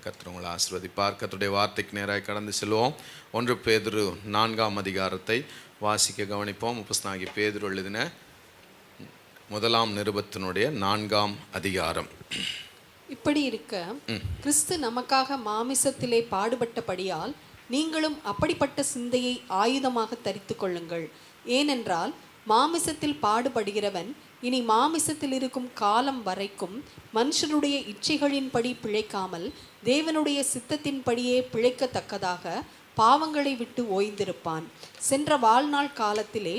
கர்த்தர் உங்களை ஆசீர்வதிப்பார். கர்த்தருடைய வார்த்தைக்கு நேராக கடந்து செல்வோம். 1 பேதுரு 4ஆம் அதிகாரத்தை வாசிக்க கவனிப்போம். அப்போஸ்தலனாகிய பேதுரு எழுதின 1ஆம் நிருபத்தினுடைய 4ஆம் அதிகாரம். இப்படி இருக்க கிறிஸ்து நமக்காக மாமிசத்திலே பாடுபட்டபடியால் நீங்களும் அப்படிப்பட்ட சிந்தையை ஆயுதமாக தரித்து கொள்ளுங்கள். ஏனென்றால் மாமிசத்தில் பாடுபடுகிறவன் இனி மாமிசத்தில் இருக்கும் காலம் வரைக்கும் மனுஷனுடைய இச்சைகளின்படி பிழைக்காமல் தேவனுடைய சித்தத்தின்படியே பிழைக்கத்தக்கதாக பாவங்களை விட்டு ஓய்ந்திருப்பான். சென்ற வாழ்நாள் காலத்திலே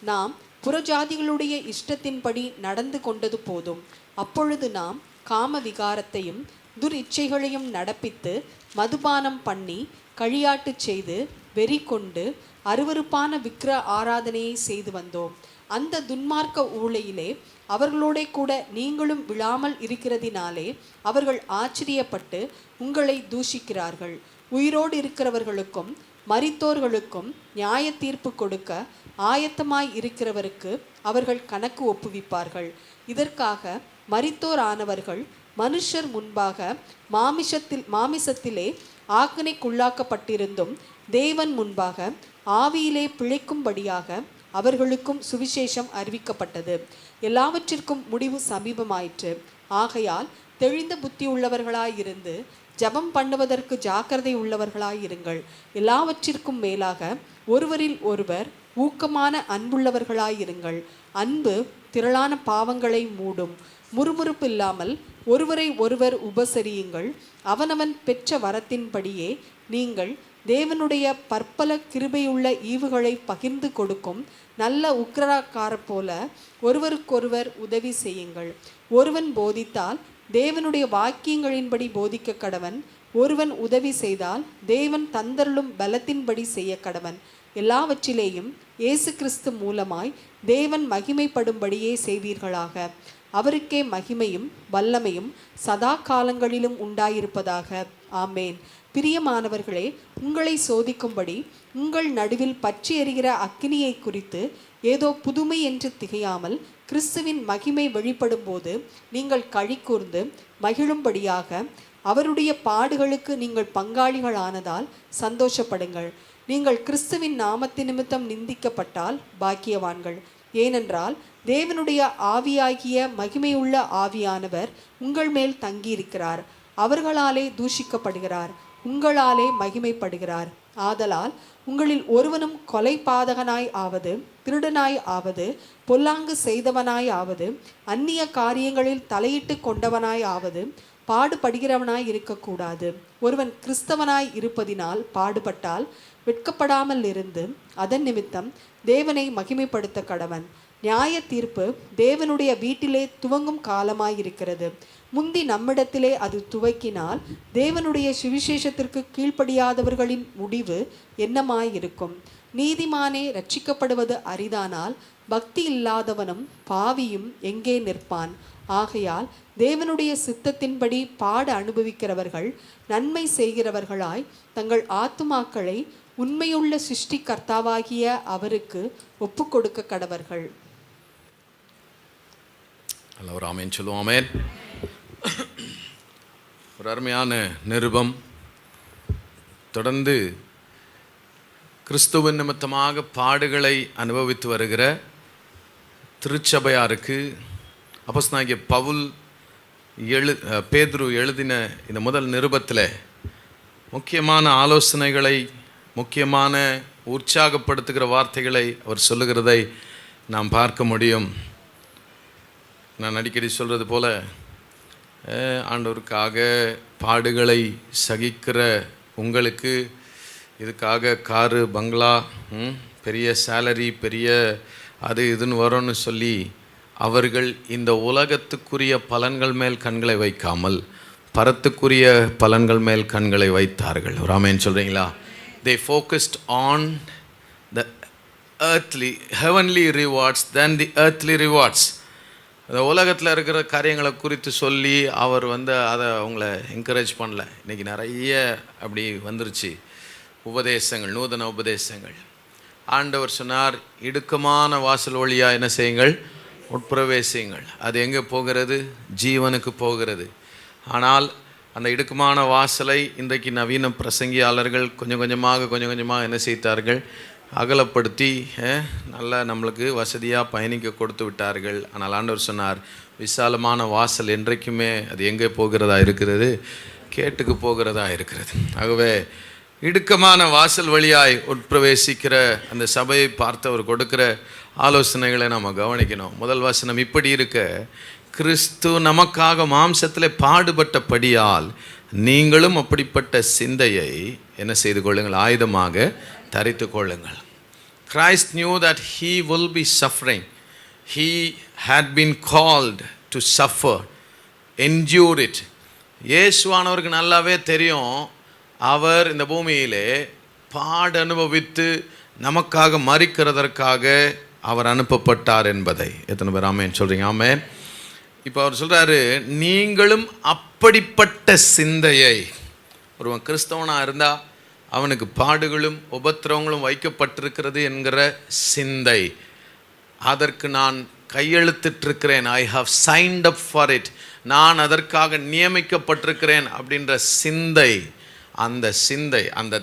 நாம் புறஜாதிகளுடைய இஷ்டத்தின்படி நடந்து கொண்டது போதும். அப்பொழுது நாம் காம விகாரத்தையும் துர் இச்சைகளையும் நடப்பித்து மதுபானம் பண்ணி களியாட்டு செய்து வெறி கொண்டு அருவருப்பான விக்கிர ஆராதனையை செய்து வந்தோம். அந்த துன்மார்க்க ஊழையிலே அவர்களோட கூட நீங்களும் விழாமல் இருக்கிறதினாலே அவர்கள் ஆச்சரியப்பட்டு உங்களை தூஷிக்கிறார்கள். உயிரோடு இருக்கிறவர்களுக்கும் மரித்தோர்களுக்கும் நியாய தீர்ப்பு கொடுக்க ஆயத்தமாய் இருக்கிறவருக்கு அவர்கள் கணக்கு ஒப்புவிப்பார்கள். இதற்காக மரித்தோர் ஆனவர்கள் மனுஷர் முன்பாக மாமிசத்திலே ஆக்கினைக்குள்ளாக்கப்பட்டிருந்தும் தேவன் முன்பாக ஆவியிலே பிழைக்கும்படியாக அவர்களுக்கும் சுவிசேஷம் அறிவிக்கப்பட்டது. எல்லாவற்றிற்கும் முடிவு சமீபமாயிற்று. ஆகையால் தெளிந்த புத்தி உள்ளவர்களாயிருந்து ஜபம் பண்ணுவதற்கு ஜாக்கிரதை உள்ளவர்களாயிருங்கள். எல்லாவற்றிற்கும் மேலாக ஒருவரில் ஒருவர் ஊக்கமான அன்புள்ளவர்களாயிருங்கள். அன்பு திரளான பாவங்களை மூடும். முறுமுறுப்பு இல்லாமல் ஒருவரை ஒருவர் உபசரியுங்கள். அவனவன் பெற்ற வரத்தின்படியே நீங்கள் தேவனுடைய பற்பல கிருபையுள்ள ஈவுகளை பகிர்ந்து கொடுக்கும் நல்ல உக்கிரக்கார போல ஒருவருக்கொருவர் உதவி செய்யுங்கள். ஒருவன் போதித்தால் தேவனுடைய வாக்கியங்களின்படி போதிக்க கடவன். ஒருவன் உதவி செய்தால் தேவன் தந்தருளும் பலத்தின்படி செய்ய கடவன். எல்லாவற்றிலேயும் இயேசு கிறிஸ்து மூலமாய் தேவன் மகிமைப்படும்படியே செய்வீர்களாக. அவருக்கே மகிமையும் வல்லமையும் சதா காலங்களிலும் உண்டாயிருப்பதாக. ஆமேன். பிரியமானவர்களே, உங்களை சோதிக்கும்படி உங்கள் நடுவில் பற்றி எரிகிற அக்கினியை குறித்து ஏதோ புதுமை என்று திகையாமல் கிறிஸ்துவின் மகிமை வெளிப்படும் போது நீங்கள் களி கூர்ந்து மகிழும்படியாக அவருடைய பாடுகளுக்கு நீங்கள் பங்காளிகளானதால் சந்தோஷப்படுங்கள். நீங்கள் கிறிஸ்துவின் நாமத்தின் நிமித்தம் நிந்திக்கப்பட்டால் பாக்கியவான்கள். ஏனென்றால் தேவனுடைய ஆவியாகிய மகிமையுள்ள ஆவியானவர் உங்கள் மேல் தங்கியிருக்கிறார். அவர்களாலே தூஷிக்கப்படுகிறார், உங்களாலே மகிமைப்படுகிறார். ஆதலால் உங்களில் ஒருவனும் கொலை பாதகனாய் ஆவது, திருடனாய் ஆவது, பொல்லாங்கு செய்தவனாய் ஆவது, அந்நிய காரியங்களில் தலையிட்டு கொண்டவனாய் ஆவது, பாடுபடுகிறவனாய் இருக்கக்கூடாது. ஒருவன் கிறிஸ்தவனாய் இருப்பதினால் பாடுபட்டால் வெட்கப்படாமல் இருந்து அதன் நிமித்தம் தேவனை மகிமைப்படுத்த கடவன். நியாய தீர்ப்பு தேவனுடைய வீட்டிலே துவங்கும் காலமாயிருக்கிறது. முந்தி நம்மிடத்திலே அது துவக்கினால் தேவனுடைய சுவிசேஷத்திற்கு கீழ்ப்படியாதவர்களின் முடிவு என்னமாயிருக்கும்? நீதிமானே ரட்சிக்கப்படுவது அரிதானால் பக்தி இல்லாதவனும் பாவியும் எங்கே நிற்பான்? ஆகையால் தேவனுடைய சித்தத்தின்படி பாட அனுபவிக்கிறவர்கள் நன்மை செய்கிறவர்களாய் தங்கள் ஆத்துமாக்களை உண்மையுள்ள சிருஷ்டி கர்த்தாவாகிய அவருக்கு ஒப்பு கொடுக்க கடவர்கள். ஒரு ஆமேன் சொல்லுவோம். ஆமேன். ஒரு அருமையான நிருபம். தொடர்ந்து கிறிஸ்துவின் நிமித்தமாக பாடுகளை அனுபவித்து வருகிற திருச்சபையாருக்கு அப்போஸ்தலனாகிய பவுல் பேதுரு எழுதின இந்த முதல் நிருபத்தில் முக்கியமான ஆலோசனைகளை, முக்கியமான உற்சாகப்படுத்துகிற வார்த்தைகளை அவர் சொல்லுகிறதை நாம் பார்க்க முடியும். நான் அடிக்கடி சொல்கிறது போல் ஆண்டவருக்காக பாடுகளை சகிக்கிற உங்களுக்கு இதுக்காக காரு, பங்களா, பெரிய சேலரி, பெரிய அது இதுன்னு வரும்னு சொல்லி அவர்கள் இந்த உலகத்துக்குரிய பலன்கள் மேல் கண்களை வைக்காமல் பரத்துக்குரிய பலன்கள் மேல் கண்களை வைத்தார்கள். ஒரு ஆமென் சொல்கிறீங்களா? They focused on the earthly, heavenly rewards than the earthly rewards. அந்த உலகத்தில் இருக்கிற காரியங்களை குறித்து சொல்லி அவர் அதை அவங்கள என்கரேஜ் பண்ணல. இன்றைக்கி நிறைய அப்படி வந்துருச்சு உபதேசங்கள், நூதன உபதேசங்கள். ஆண்டவர் சொன்னார், இடுக்கமான வாசல் வழியாக என்ன செய்யுங்கள்? உட்பிரவேசியுங்கள். அது எங்கே போகிறது? ஜீவனுக்கு போகிறது. ஆனால் அந்த இடுக்கமான வாசலை இன்றைக்கு நவீன பிரசங்கியாளர்கள் கொஞ்சம் கொஞ்சமாக என்ன செய்தார்கள், அகலப்படுத்தி நல்லா நம்மளுக்கு வசதியாக பயணிக்க கொடுத்து விட்டார்கள். ஆனால் ஆண்டவர் சொன்னார், விசாலமான வாசல் என்றைக்குமே அது எங்கே போகிறதா இருக்கிறது, கேட்டுக்கு போகிறதா இருக்கிறது. ஆகவே இடுக்கமான வாசல் வழியாய் உட்பிரவேசிக்கிற அந்த சபையை பார்த்து அவர் கொடுக்கிற ஆலோசனைகளை நம்ம கவனிக்கணும். முதல் வசனம் இப்படி இருக்க, கிறிஸ்து நமக்காக மாம்சத்தில் பாடுபட்டபடியால் நீங்களும் அப்படிப்பட்ட சிந்தையை என்ன செய்து கொள்ளுங்கள், ஆயுதமாக தரித்து கொள்ளுங்கள். Christ knew that he will be suffering. He had been called to suffer, endure it. இயேசுவானவருக்கு நல்லாவே தெரியும், அவர் இந்த பூமியிலே பாடு அனுபவித்து நமக்காக மரிக்கிறதற்காக அவர் அனுப்பப்பட்டார் என்பதை. எத்தனை பேர் ஆமென் சொல்கிறீங்க? ஆமென். இப்போ அவர் சொல்கிறாரு, நீங்களும் அப்படிப்பட்ட சிந்தையை. ஒருவன் கிறிஸ்தவனாக இருந்தால் அவனுக்கு பாடுகளும் உபத்திரவங்களும் வைக்கப்பட்டிருக்கிறது என்கிற சிந்தை, அதற்கு நான் கையெழுத்திட்டிருக்கிறேன், I have signed up for it, நான் அதற்காக நியமிக்கப்பட்டிருக்கிறேன் அப்படின்ற சிந்தை, அந்த சிந்தை, அந்த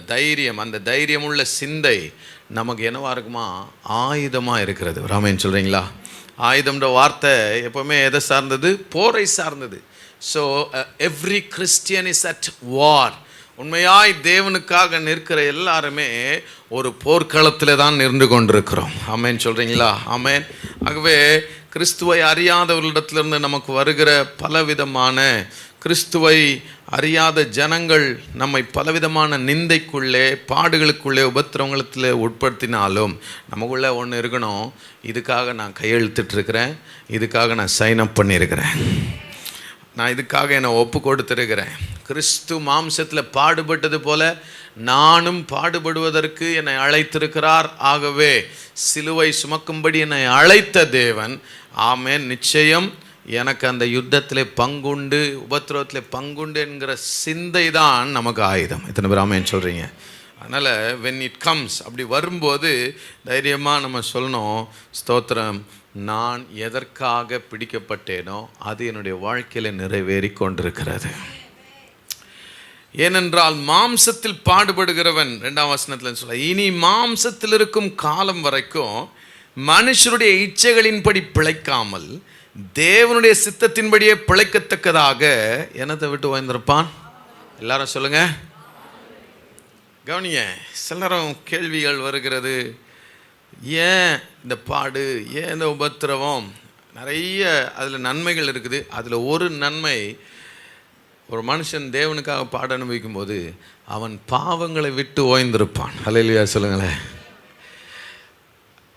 தைரியமுள்ள சிந்தை நமக்கு என்னவாக இருக்குமா, ஆயுதமாக இருக்கிறது. ராமேன் சொல்கிறீங்களா? ஆயுதம்ன்ற வார்த்தை எப்போவுமே எதை சார்ந்தது, போரை சார்ந்தது. So every Christian is at வார். உண்மையாய் தேவனுக்காக நிற்கிற எல்லாருமே ஒரு போர்க்களத்தில் தான் நின்று கொண்டிருக்கிறோம். ஆமேன் சொல்கிறீங்களா? ஆமேன். ஆகவே கிறிஸ்துவை அறியாதவர்களிடத்திலிருந்து நமக்கு வருகிற பலவிதமான, கிறிஸ்துவை அறியாத ஜனங்கள் நம்மை பலவிதமான நிந்தைக்குள்ளே, பாடுகளுக்குள்ளே, உபத்திரவங்களத்தில் உட்படுத்தினாலும் நமக்குள்ளே ஒன்று இருக்கணும், இதுக்காக நான் கையெழுத்திட்டிருக்கிறேன், இதுக்காக நான் சைன் அப் பண்ணியிருக்கிறேன், நான் இதுக்காக என்னை ஒப்பு கொடுத்துருக்கிறேன். கிறிஸ்து மாம்சத்தில் பாடுபட்டது போல நானும் பாடுபடுவதற்கு என்னை அழைத்திருக்கிறார். ஆகவே சிலுவை சுமக்கும்படி என்னை அழைத்த தேவன், ஆமென், நிச்சயம் எனக்கு அந்த யுத்தத்தில் பங்குண்டு, உபத்திரவத்தில் பங்குண்டு என்கிற சிந்தை தான் நமக்கு ஆயுதம். எத்தனை பேர் ஆமென் சொல்கிறீங்க? அதனால் when it comes, அப்படி வரும்போது தைரியமாக நம்ம சொல்லணும், ஸ்தோத்திரம், நான் எதற்காக பிடிக்கப்பட்டேனோ அது என்னுடைய வாழ்க்கையில் நிறைவேறி கொண்டிருக்கிறது. ஏனென்றால் மாம்சத்தில் பாடுபடுகிறவன், 2ஆம் வசனத்தில் சொல்ல, இனி மாம்சத்தில் இருக்கும் காலம் வரைக்கும் மனுஷருடைய இச்சைகளின்படி பிழைக்காமல் தேவனுடைய சித்தத்தின்படியே பிழைக்கத்தக்கதாக என்னத்தை விட்டு ஓய்ந்திருப்பான். எல்லாரும் சொல்லுங்க, கவனிங்க. சிலரும் கேள்விகள் வருகிறது, ஏன் இந்த பாடு, ஏன் இந்த உபத்திரவம்? நிறைய அதில் நன்மைகள் இருக்குது. அதில் ஒரு நன்மை, ஒரு மனுஷன் தேவனுக்காக பாட அனுபவிக்கும் போது அவன் பாவங்களை விட்டு ஓய்ந்திருப்பான். ஹல்லேலூயா சொல்லுங்களேன்.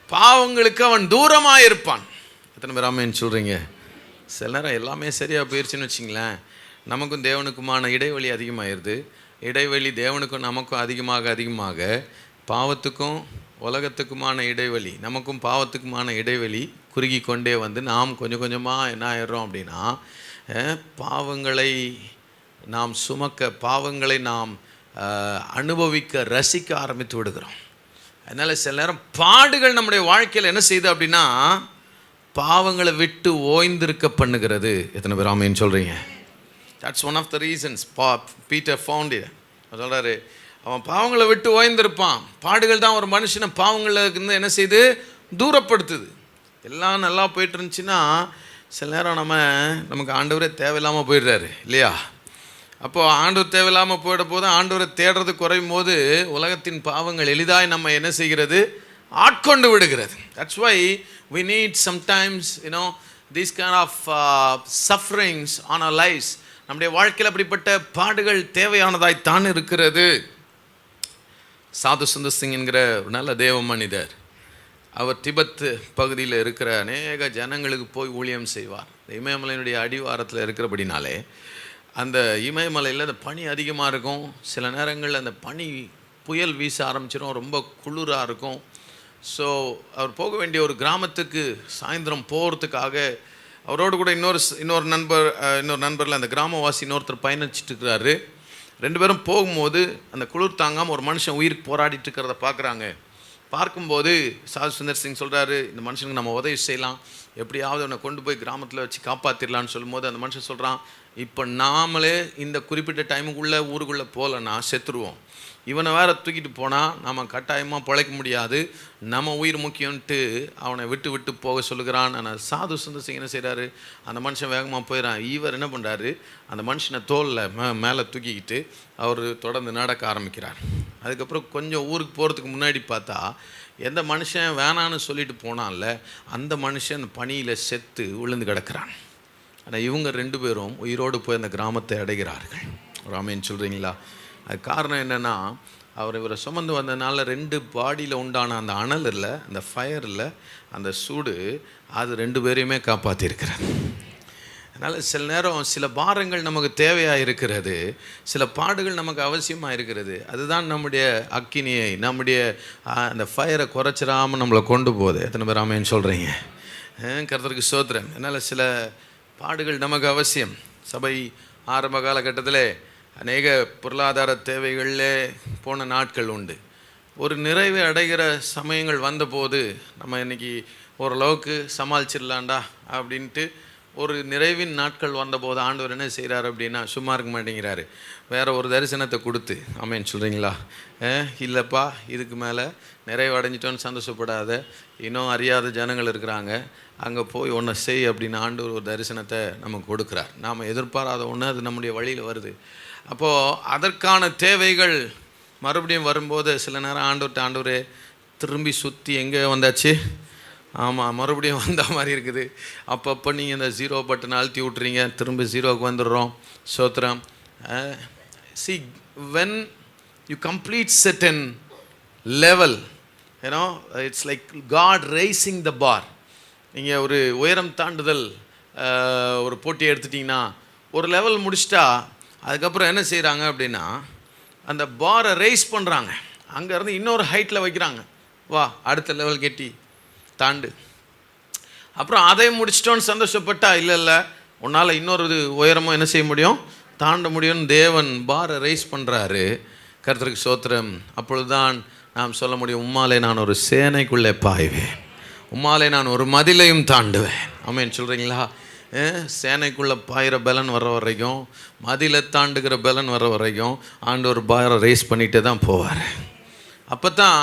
பாவங்களுக்கு அவன் தூரமாக இருப்பான். எத்தனை பேர் ஆமென் சொல்கிறீங்க? சில நேரம் எல்லாமே சரியாக போயிடுச்சுன்னு வச்சிங்களேன், நமக்கும் தேவனுக்குமான இடைவெளி அதிகமாகிடுது. இடைவெளி தேவனுக்கும் நமக்கும் அதிகமாக பாவத்துக்கும் உலகத்துக்குமான இடைவெளி, நமக்கும் பாவத்துக்குமான இடைவெளி குறுகி கொண்டே வந்து நாம் கொஞ்சம் கொஞ்சமாக என்ன ஆயிடுறோம் அப்படின்னா, பாவங்களை நாம் சுமக்க, பாவங்களை நாம் அனுபவிக்க, ரசிக்க ஆரம்பித்து விடுகிறோம். அதனால் சில நேரம் பாடுகள் நம்முடைய வாழ்க்கையில் என்ன செய்யுது அப்படின்னா, பாவங்களை விட்டு ஓய்ந்திருக்க பண்ணுகிறது. எத்தனை பேர் ஆமென் சொல்கிறீங்க? That's one of the reasons Peter found it. சொல்கிறாரு, அவன் பாவங்களை விட்டு ஓய்ந்திருப்பான். பாடுகள் தான் ஒரு மனுஷனை பாவங்களுக்கு இருந்து என்ன செய்து தூரப்படுத்துது. எல்லாம் நல்லா போயிட்டு இருந்துச்சுன்னா சில நேரம் நமக்கு ஆண்டவரே தேவையில்லாமல் போயிடுறாரு இல்லையா? அப்போது ஆண்டவர் தேவையில்லாமல் போயிட போது ஆண்டவரை தேடுறது குறையும் போது உலகத்தின் பாவங்கள் எளிதாய் நம்ம என்ன செய்கிறது, ஆட்கொண்டு விடுகிறது. That's why we need sometimes these kind of sufferings on our lives. நம்முடைய வாழ்க்கையில் அப்படிப்பட்ட பாடுகள் தேவையானதாய் தான் இருக்கிறது. சாது சுந்தர் சிங் என்கிற ஒரு நல்ல தேவ மனிதர், அவர் திபெத் பகுதியில் இருக்கிற அநேக ஜனங்களுக்கு போய் ஊழியம் செய்வார். இமயமலையினுடைய அடிவாரத்தில் இருக்கிறபடினாலே அந்த இமயமலையில் அந்த பனி அதிகமாக இருக்கும். சில நேரங்களில் அந்த பனி புயல் வீச ஆரம்பிச்சிடும், ரொம்ப குளிராக இருக்கும். ஸோ அவர் போக வேண்டிய ஒரு கிராமத்துக்கு சாயந்தரம் போகிறதுக்காக அவரோடு கூட இன்னொரு நண்பரில் அந்த கிராமவாசி இன்னொருத்தர் பயணிச்சுட்டு இருக்கிறாரு. 2 பேரும் போகும்போது அந்த குளிர் தாங்காமல் ஒரு மனுஷன் உயிருக்கு போராடிட்டு இருக்கிறத பார்க்குறாங்க. பார்க்கும்போது சாது சுந்தர் சிங் சொல்கிறாரு, இந்த மனுஷனுக்கு நம்ம உதவி செய்யலாம், எப்படியாவது அவனை கொண்டு போய் கிராமத்தில் வச்சு காப்பாற்றிடலான்னு சொல்லும்போது அந்த மனுஷன் சொல்கிறான், இப்போ நாமளே இந்த குறிப்பிட்ட டைமுக்குள்ளே ஊருக்குள்ளே போகலன்னா செத்துருவோம். இவனை வேற தூக்கிட்டு போனால் நம்ம கட்டாயமாக பிழைக்க முடியாது, நம்ம உயிர் முக்கியம்ன்ட்டு அவனை விட்டு விட்டு போக சொல்லுகிறான். ஆனால் சாது சுந்தர் என்ன செய்கிறாரு, அந்த மனுஷன் வேகமாக போயிடறான். இவர் என்ன பண்ணுறாரு, அந்த மனுஷனை தோளில் மேலே தூக்கிக்கிட்டு அவர் தொடர்ந்து நடக்க ஆரம்பிக்கிறார். அதுக்கப்புறம் கொஞ்சம் ஊருக்கு போகிறதுக்கு முன்னாடி பார்த்தா எந்த மனுஷன் வேணான்னு சொல்லிட்டு போனான்ல அந்த மனுஷன் பனியில் செத்து விழுந்து கிடக்கிறான். ஆனால் இவங்க 2 பேரும் உயிரோடு போய் அந்த கிராமத்தை அடைகிறார்கள். ராமேன்னு சொல்கிறீங்களா? அது காரணம் என்னென்னா, இவரை சுமந்து வந்ததுனால 2 பாடியில் உண்டான அந்த அனல் இல்லை, அந்த ஃபயர் இல்லை, அந்த சூடு, அது 2 பேரையுமே காப்பாற்றிருக்கிறது. அதனால் சில நேரம் சில பாரங்கள் நமக்கு தேவையாக இருக்கிறது, சில பாடுகள் நமக்கு அவசியமாக இருக்கிறது. அதுதான் நம்முடைய அக்கினியை, நம்முடைய அந்த ஃபயரை குறைச்சிடாமல் நம்மளை கொண்டு போகுது. எத்தனை பேர் ஆமேன்னு சொல்கிறீங்க? கர்த்தருக்கு ஸ்தோத்திரம். அதனால் சில பாடுகள் நமக்கு அவசியம். சபை ஆரம்ப காலகட்டத்தில் அநேக பொருளாதார தேவைகளில் போன நாட்கள் உண்டு. ஒரு நிறைவை அடைகிற சமயங்கள் வந்தபோது நம்ம இன்றைக்கி ஓரளவுக்கு சமாளிச்சிடலாண்டா அப்படின்ட்டு ஒரு நிறைவின் நாட்கள் வந்தபோது ஆண்டவர் என்ன செய்கிறார் அப்படின்னா, சும்மா இருக்க மாட்டேங்கிறாரு, வேறு ஒரு தரிசனத்தை கொடுத்து. ஆமேன்னு சொல்கிறீங்களா? இல்லைப்பா, இதுக்கு மேலே நிறைவு அடைஞ்சிட்டோன்னு சந்தோஷப்படாத, இன்னும் அறியாத ஜனங்கள் இருக்கிறாங்க, அங்கே போய் ஒன்றை செய் அப்படின்னு ஆண்டவர் ஒரு தரிசனத்தை நமக்கு கொடுக்குறார். நாம் எதிர்பாராத ஒன்று அது நம்முடைய வழியில் வருது. அப்போது அதற்கான தேவைகள் மறுபடியும் வரும்போது சில நேரம் ஆண்டவரே திரும்பி சுற்றி எங்கே வந்தாச்சு, ஆமாம் மறுபடியும் வந்த மாதிரி இருக்குது. அப்பப்போ நீங்கள் இந்த 0 பட்டன் அழுத்தி விட்றீங்க, திரும்ப 0க்கு வந்துடுறோம். சோத்திரம். see, when you complete certain level, you know, it's like God raising the bar. நீங்கள் ஒரு உயரம் தாண்டுதல் ஒரு போட்டி எடுத்துட்டிங்கன்னா ஒரு லெவல் முடிச்சிட்டா அதுக்கப்புறம் என்ன செய்கிறாங்க அப்படின்னா, அந்த பாரை ரைஸ் பண்ணுறாங்க, அங்கேருந்து இன்னொரு ஹைட்டில் வைக்கிறாங்க, வா அடுத்த லெவல் கெட்டி தாண்டு. அப்புறம் அதை முடிச்சிட்டோன்னு சந்தோஷப்பட்டா, இல்லை உன்னால் இன்னொரு உயரமும் என்ன செய்ய முடியும், தாண்ட முடியும்னு தேவன் பாரை ரைஸ் பண்ணுறாரு. கர்த்தருக்கு ஸ்தோத்திரம். அப்பொழுது தான் நாம் சொல்ல முடியும், உம்மாலே நான் ஒரு சேனைக்குள்ளே பாய்வேன், உம்மாலே நான் ஒரு மதிலையும் தாண்டுவேன். ஆமேன்னு சொல்கிறீங்களா? சேனைக்குள்ளே பாயிற பலன் வர்ற வரைக்கும், மதிலை தாண்டுகிற பலன் வர்ற வரைக்கும் ஆண்டவர் பாரை ரைஸ் பண்ணிகிட்டே தான் போவார். அப்போ தான்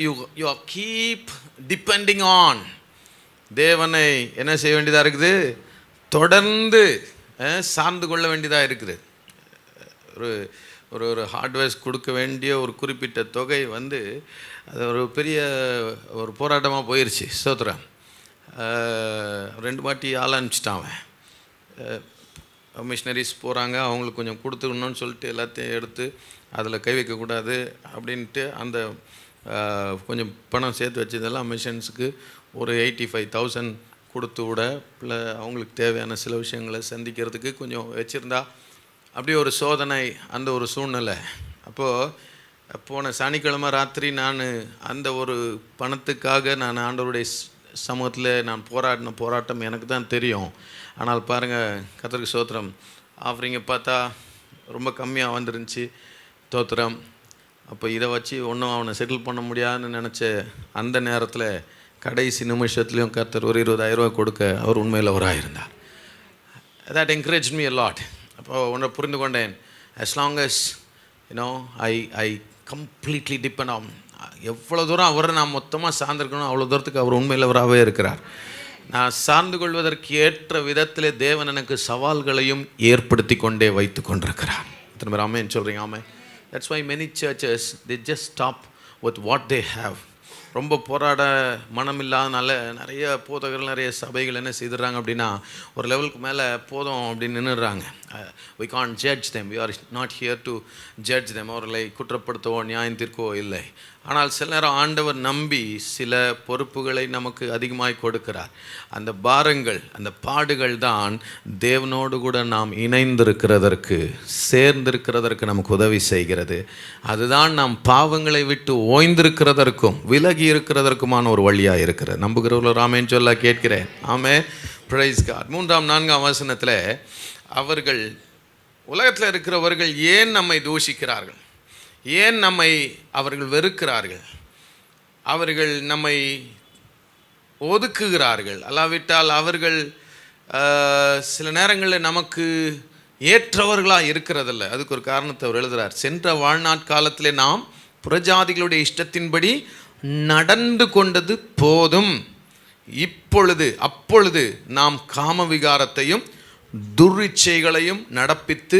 யூ கீப் டிபெண்டிங் ஆன் தேவனை என்ன செய்ய வேண்டியதாக இருக்குது, தொடர்ந்து சார்ந்து கொள்ள வேண்டியதாக இருக்குது. ஒரு ஒரு ஹார்ட்வேர்ஸ் கொடுக்க வேண்டிய ஒரு குறிப்பிட்ட தொகை வந்து அது ஒரு பெரிய ஒரு போராட்டமாக போயிடுச்சு. ஸ்தோத்திரம். 2 வாட்டி ஆள் அனுப்பிச்சிட்டான் அவன். மிஷினரிஸ் போகிறாங்க, அவங்களுக்கு கொஞ்சம் கொடுத்துக்கணும்னு சொல்லிட்டு எல்லாத்தையும் எடுத்து அதில் கை வைக்கக்கூடாது அப்படின்ட்டு அந்த கொஞ்சம் பணம் சேர்த்து வச்சதெல்லாம் மிஷன்ஸுக்கு ஒரு 85,000 கொடுத்து விட, இல்லை அவங்களுக்கு தேவையான சில விஷயங்களை சந்திக்கிறதுக்கு கொஞ்சம் வச்சுருந்தா, அப்படியே ஒரு சோதனை, அந்த ஒரு சூழ்நிலை. அப்போது போன சனிக்கிழமை ராத்திரி நான் அந்த ஒரு பணத்துக்காக நான் ஆண்டவருடைய சமூகத்தில் நான் போராடின போராட்டம் எனக்கு தான் தெரியும். ஆனால் பாருங்கள், கர்த்தருக்கு ஸ்தோத்திரம், ஆஃபரிங்கை பார்த்தா ரொம்ப கம்மியாக வந்துருந்துச்சு. ஸ்தோத்திரம். அப்போ இதை வச்சு ஒன்றும் அவனை செட்டில் பண்ண முடியாதுன்னு நினச்ச அந்த நேரத்தில் கடைசி நிமிஷத்துலேயும் கர்த்தர் ஒரு 20,000 ரூபா கொடுக்க அவர் உண்மையில் இருந்தார். that encouraged me a lot. அப்போது ஒன்றை புரிந்து கொண்டேன், as long as you know I completely depend on, எவ்வளோ தூரம் அவரை நான் மொத்தமாக சார்ந்திருக்கணும் அவ்வளோ தூரத்துக்கு அவர் உண்மையில் அவராகவே இருக்கிறார். நான் சார்ந்து கொள்வதற்கு ஏற்ற விதத்திலே தேவன் எனக்கு சவால்களையும் ஏற்படுத்தி கொண்டே வைத்து கொண்டிருக்கிறார். எத்தனை பேர் ஆமென் சொல்கிறீங்க? ஆமென். That's why many churches they just stop with what they have. ரொம்ப போராட மனமில்லாதனால நிறைய போதகர்கள், நிறைய சபைகள் என்ன செய்துடுறாங்க அப்படின்னா, ஒரு லெவலுக்கு மேலே போதும் அப்படின்னு நின்றுடுறாங்க. we can't judge them, we are not here to judge them. அவர்களை குற்றப்படுத்தவோ நியாயம் தீர்க்கவோ இல்லை. ஆனால் சில நேரம் ஆண்டவர் நம்பி சில பொறுப்புகளை நமக்கு அதிகமாய் கொடுக்கிறார். அந்த பாரங்கள், அந்த பாடுகள் தான் தேவனோடு கூட நாம் இணைந்திருக்கிறதற்கு, சேர்ந்திருக்கிறதற்கு நமக்கு உதவி செய்கிறது. அதுதான் நாம் பாவங்களை விட்டு ஓய்ந்திருக்கிறதற்கும் விலகி இருக்கிறதற்குமான ஒரு வழியாக இருக்கிறது. நம்புகிறவர்கள் ஆமென் சொல்ல கேட்கிறேன். ஆமென். Praise God. 3ஆம் 4ஆம் வசனத்தில் அவர்கள், உலகத்தில் இருக்கிறவர்கள் ஏன் நம்மை தூஷிக்கிறார்கள், ஏன் நம்மை அவர்கள் வெறுக்கிறார்கள், அவர்கள் நம்மை ஒதுக்குகிறார்கள், அல்லாவிட்டால் அவர்கள் சில நேரங்களில் நமக்கு ஏற்றவர்களாக இருக்கிறதில்ல. அதுக்கு ஒரு காரணத்தை அவர் எழுதுகிறார். சென்ற வாழ்நாட்காலத்திலே நாம் புறஜாதிகளுடைய இஷ்டத்தின்படி நடந்து கொண்டது போதும், அப்பொழுது நாம் காமவிகாரத்தையும் துர்இச்சைகளையும் நடப்பித்து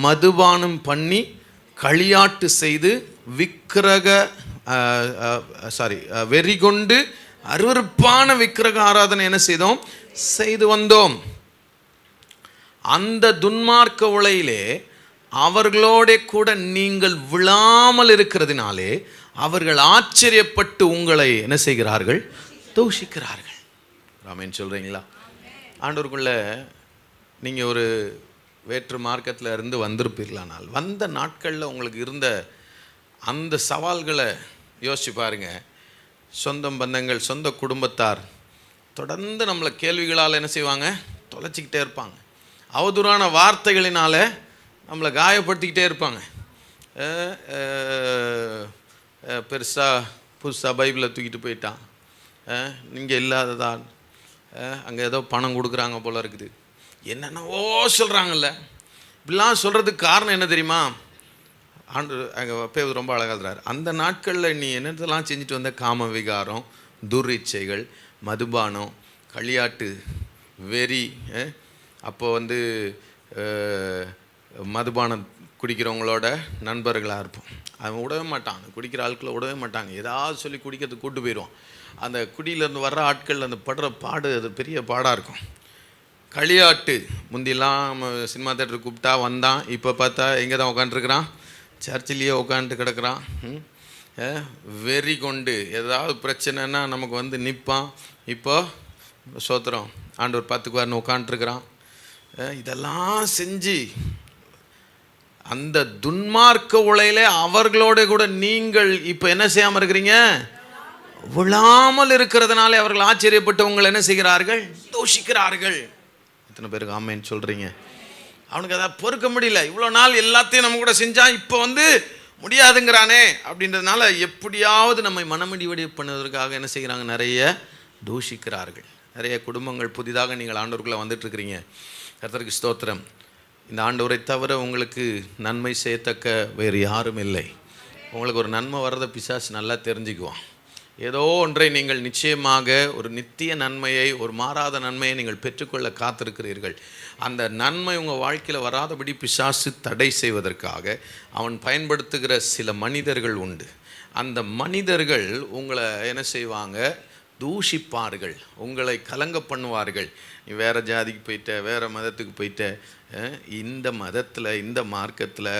மதுபானம் பண்ணி களியாட்டு செய்து வெறிகொண்டு அருவருப்பான விக்கிரக ஆராதனை என்ன செய்து வந்தோம். அந்த துன்மார்க்க உலையிலே அவர்களோட கூட நீங்கள் விழாமல் இருக்கிறதுனாலே அவர்கள் ஆச்சரியப்பட்டு உங்களை என்ன செய்கிறார்கள்? தூஷிக்கிறார்கள். ஆமென் சொல்றீங்களா? ஆண்டவருக்குள்ள நீங்கள் ஒரு வேற்று மார்க்கத்தில் இருந்து வந்திருப்பீர்களானால் வந்த நாட்களில் உங்களுக்கு இருந்த அந்த சவால்களை யோசிச்சு பாருங்க. சொந்தம் பந்தங்கள், சொந்த குடும்பத்தார் தொடர்ந்து நம்மளை கேள்விகளால் என்ன செய்வாங்க? தொலைச்சிக்கிட்டே இருப்பாங்க. அவதூறான வார்த்தைகளினால் நம்மளை காயப்படுத்திக்கிட்டே இருப்பாங்க. புதுசாக பைபிளை தூக்கிட்டு போயிட்டான், நீங்கள் இல்லாததான், அங்கே ஏதோ பணம் கொடுக்குறாங்க போல இருக்குது, என்னென்னவோ சொல்கிறாங்கல்ல. இப்படிலாம் சொல்கிறதுக்கு காரணம் என்ன தெரியுமா? அங்கே பேர் ரொம்ப அழகாகிறார். அந்த நாட்களில் நீ என்னதெல்லாம் செஞ்சுட்டு வந்த? காம விகாரம், துர்இச்சைகள், மதுபானம், களியாட்டு, வெறி. அப்போ மதுபானம் குடிக்கிறவங்களோட நண்பர்களாக இருப்போம். அவன் விடவே மாட்டான், குடிக்கிற ஆட்களை விடவே மாட்டாங்க. ஏதாவது சொல்லி குடிக்கிறதுக்கு கூட்டு போயிடுவான். அந்த குடியிலேருந்து வர்ற ஆட்கள் அந்த படுற பாடு அது பெரிய பாடாக இருக்கும். களியாட்டு, முந்திலாம் சினிமா தேட்டருக்கு கூப்பிட்டா வந்தான், இப்போ பார்த்தா எங்கே தான் உட்காந்துருக்குறான்? சர்ச்சிலேயே உட்காந்துட்டு கிடக்கிறான். வெறி கொண்டு ஏதாவது பிரச்சனைன்னா நமக்கு நிற்பான். இப்போ சோத்திரம் ஆண்டவர் பார்த்துக்குவார்னு உட்காந்துருக்குறான். இதெல்லாம் செஞ்சு அந்த துன்மார்க்க உலையிலே அவர்களோட கூட நீங்கள் இப்போ என்ன செய்யாமல் இருக்கிறீங்க? விழாமல் இருக்கிறதுனால அவர்கள் ஆச்சரியப்பட்டு உங்களை என்ன செய்கிறார்கள்? தூஷிக்கிறார்கள். எத்தனை பேருக்கு ஆமேன்னு சொல்கிறீங்க? அவனுக்கு அதை பொறுக்க முடியல. இவ்வளோ நாள் எல்லாத்தையும் நம்ம கூட செஞ்சான், இப்போ முடியாதுங்கிறானே அப்படின்றதுனால எப்படியாவது நம்மை மனமுடிவடை பண்ணுவதற்காக என்ன செய்கிறாங்க? நிறைய தூஷிக்கிறார்கள். நிறைய குடும்பங்கள் புதிதாக நீங்கள் ஆண்டவருக்குள்ளே வந்துட்டுருக்கிறீங்க. கர்த்தருக்கு ஸ்தோத்திரம். இந்த ஆண்டவரை தவிர உங்களுக்கு நன்மை செய்யத்தக்க வேறு யாரும் இல்லை. உங்களுக்கு ஒரு நன்மை வர்றதை பிசாசு நல்லா தெரிஞ்சுக்குவான். ஏதோ ஒன்றை நீங்கள் நிச்சயமாக ஒரு நித்திய நன்மையை, ஒரு மாறாத நன்மையை நீங்கள் பெற்றுக்கொள்ள காத்திருக்கிறீர்கள். அந்த நன்மை உங்கள் வாழ்க்கையில் வராதபடி பிசாசு தடை செய்வதற்காக அவன் பயன்படுத்துகிற சில மனிதர்கள் உண்டு. அந்த மனிதர்கள் உங்களை என்ன செய்வாங்க? தூஷிப்பார்கள், உங்களை கலங்க பண்ணுவார்கள். நீ வேறு ஜாதிக்கு போயிட்ட, வேறு மதத்துக்கு போயிட்ட. இந்த மதத்தில், இந்த மார்க்கத்தில்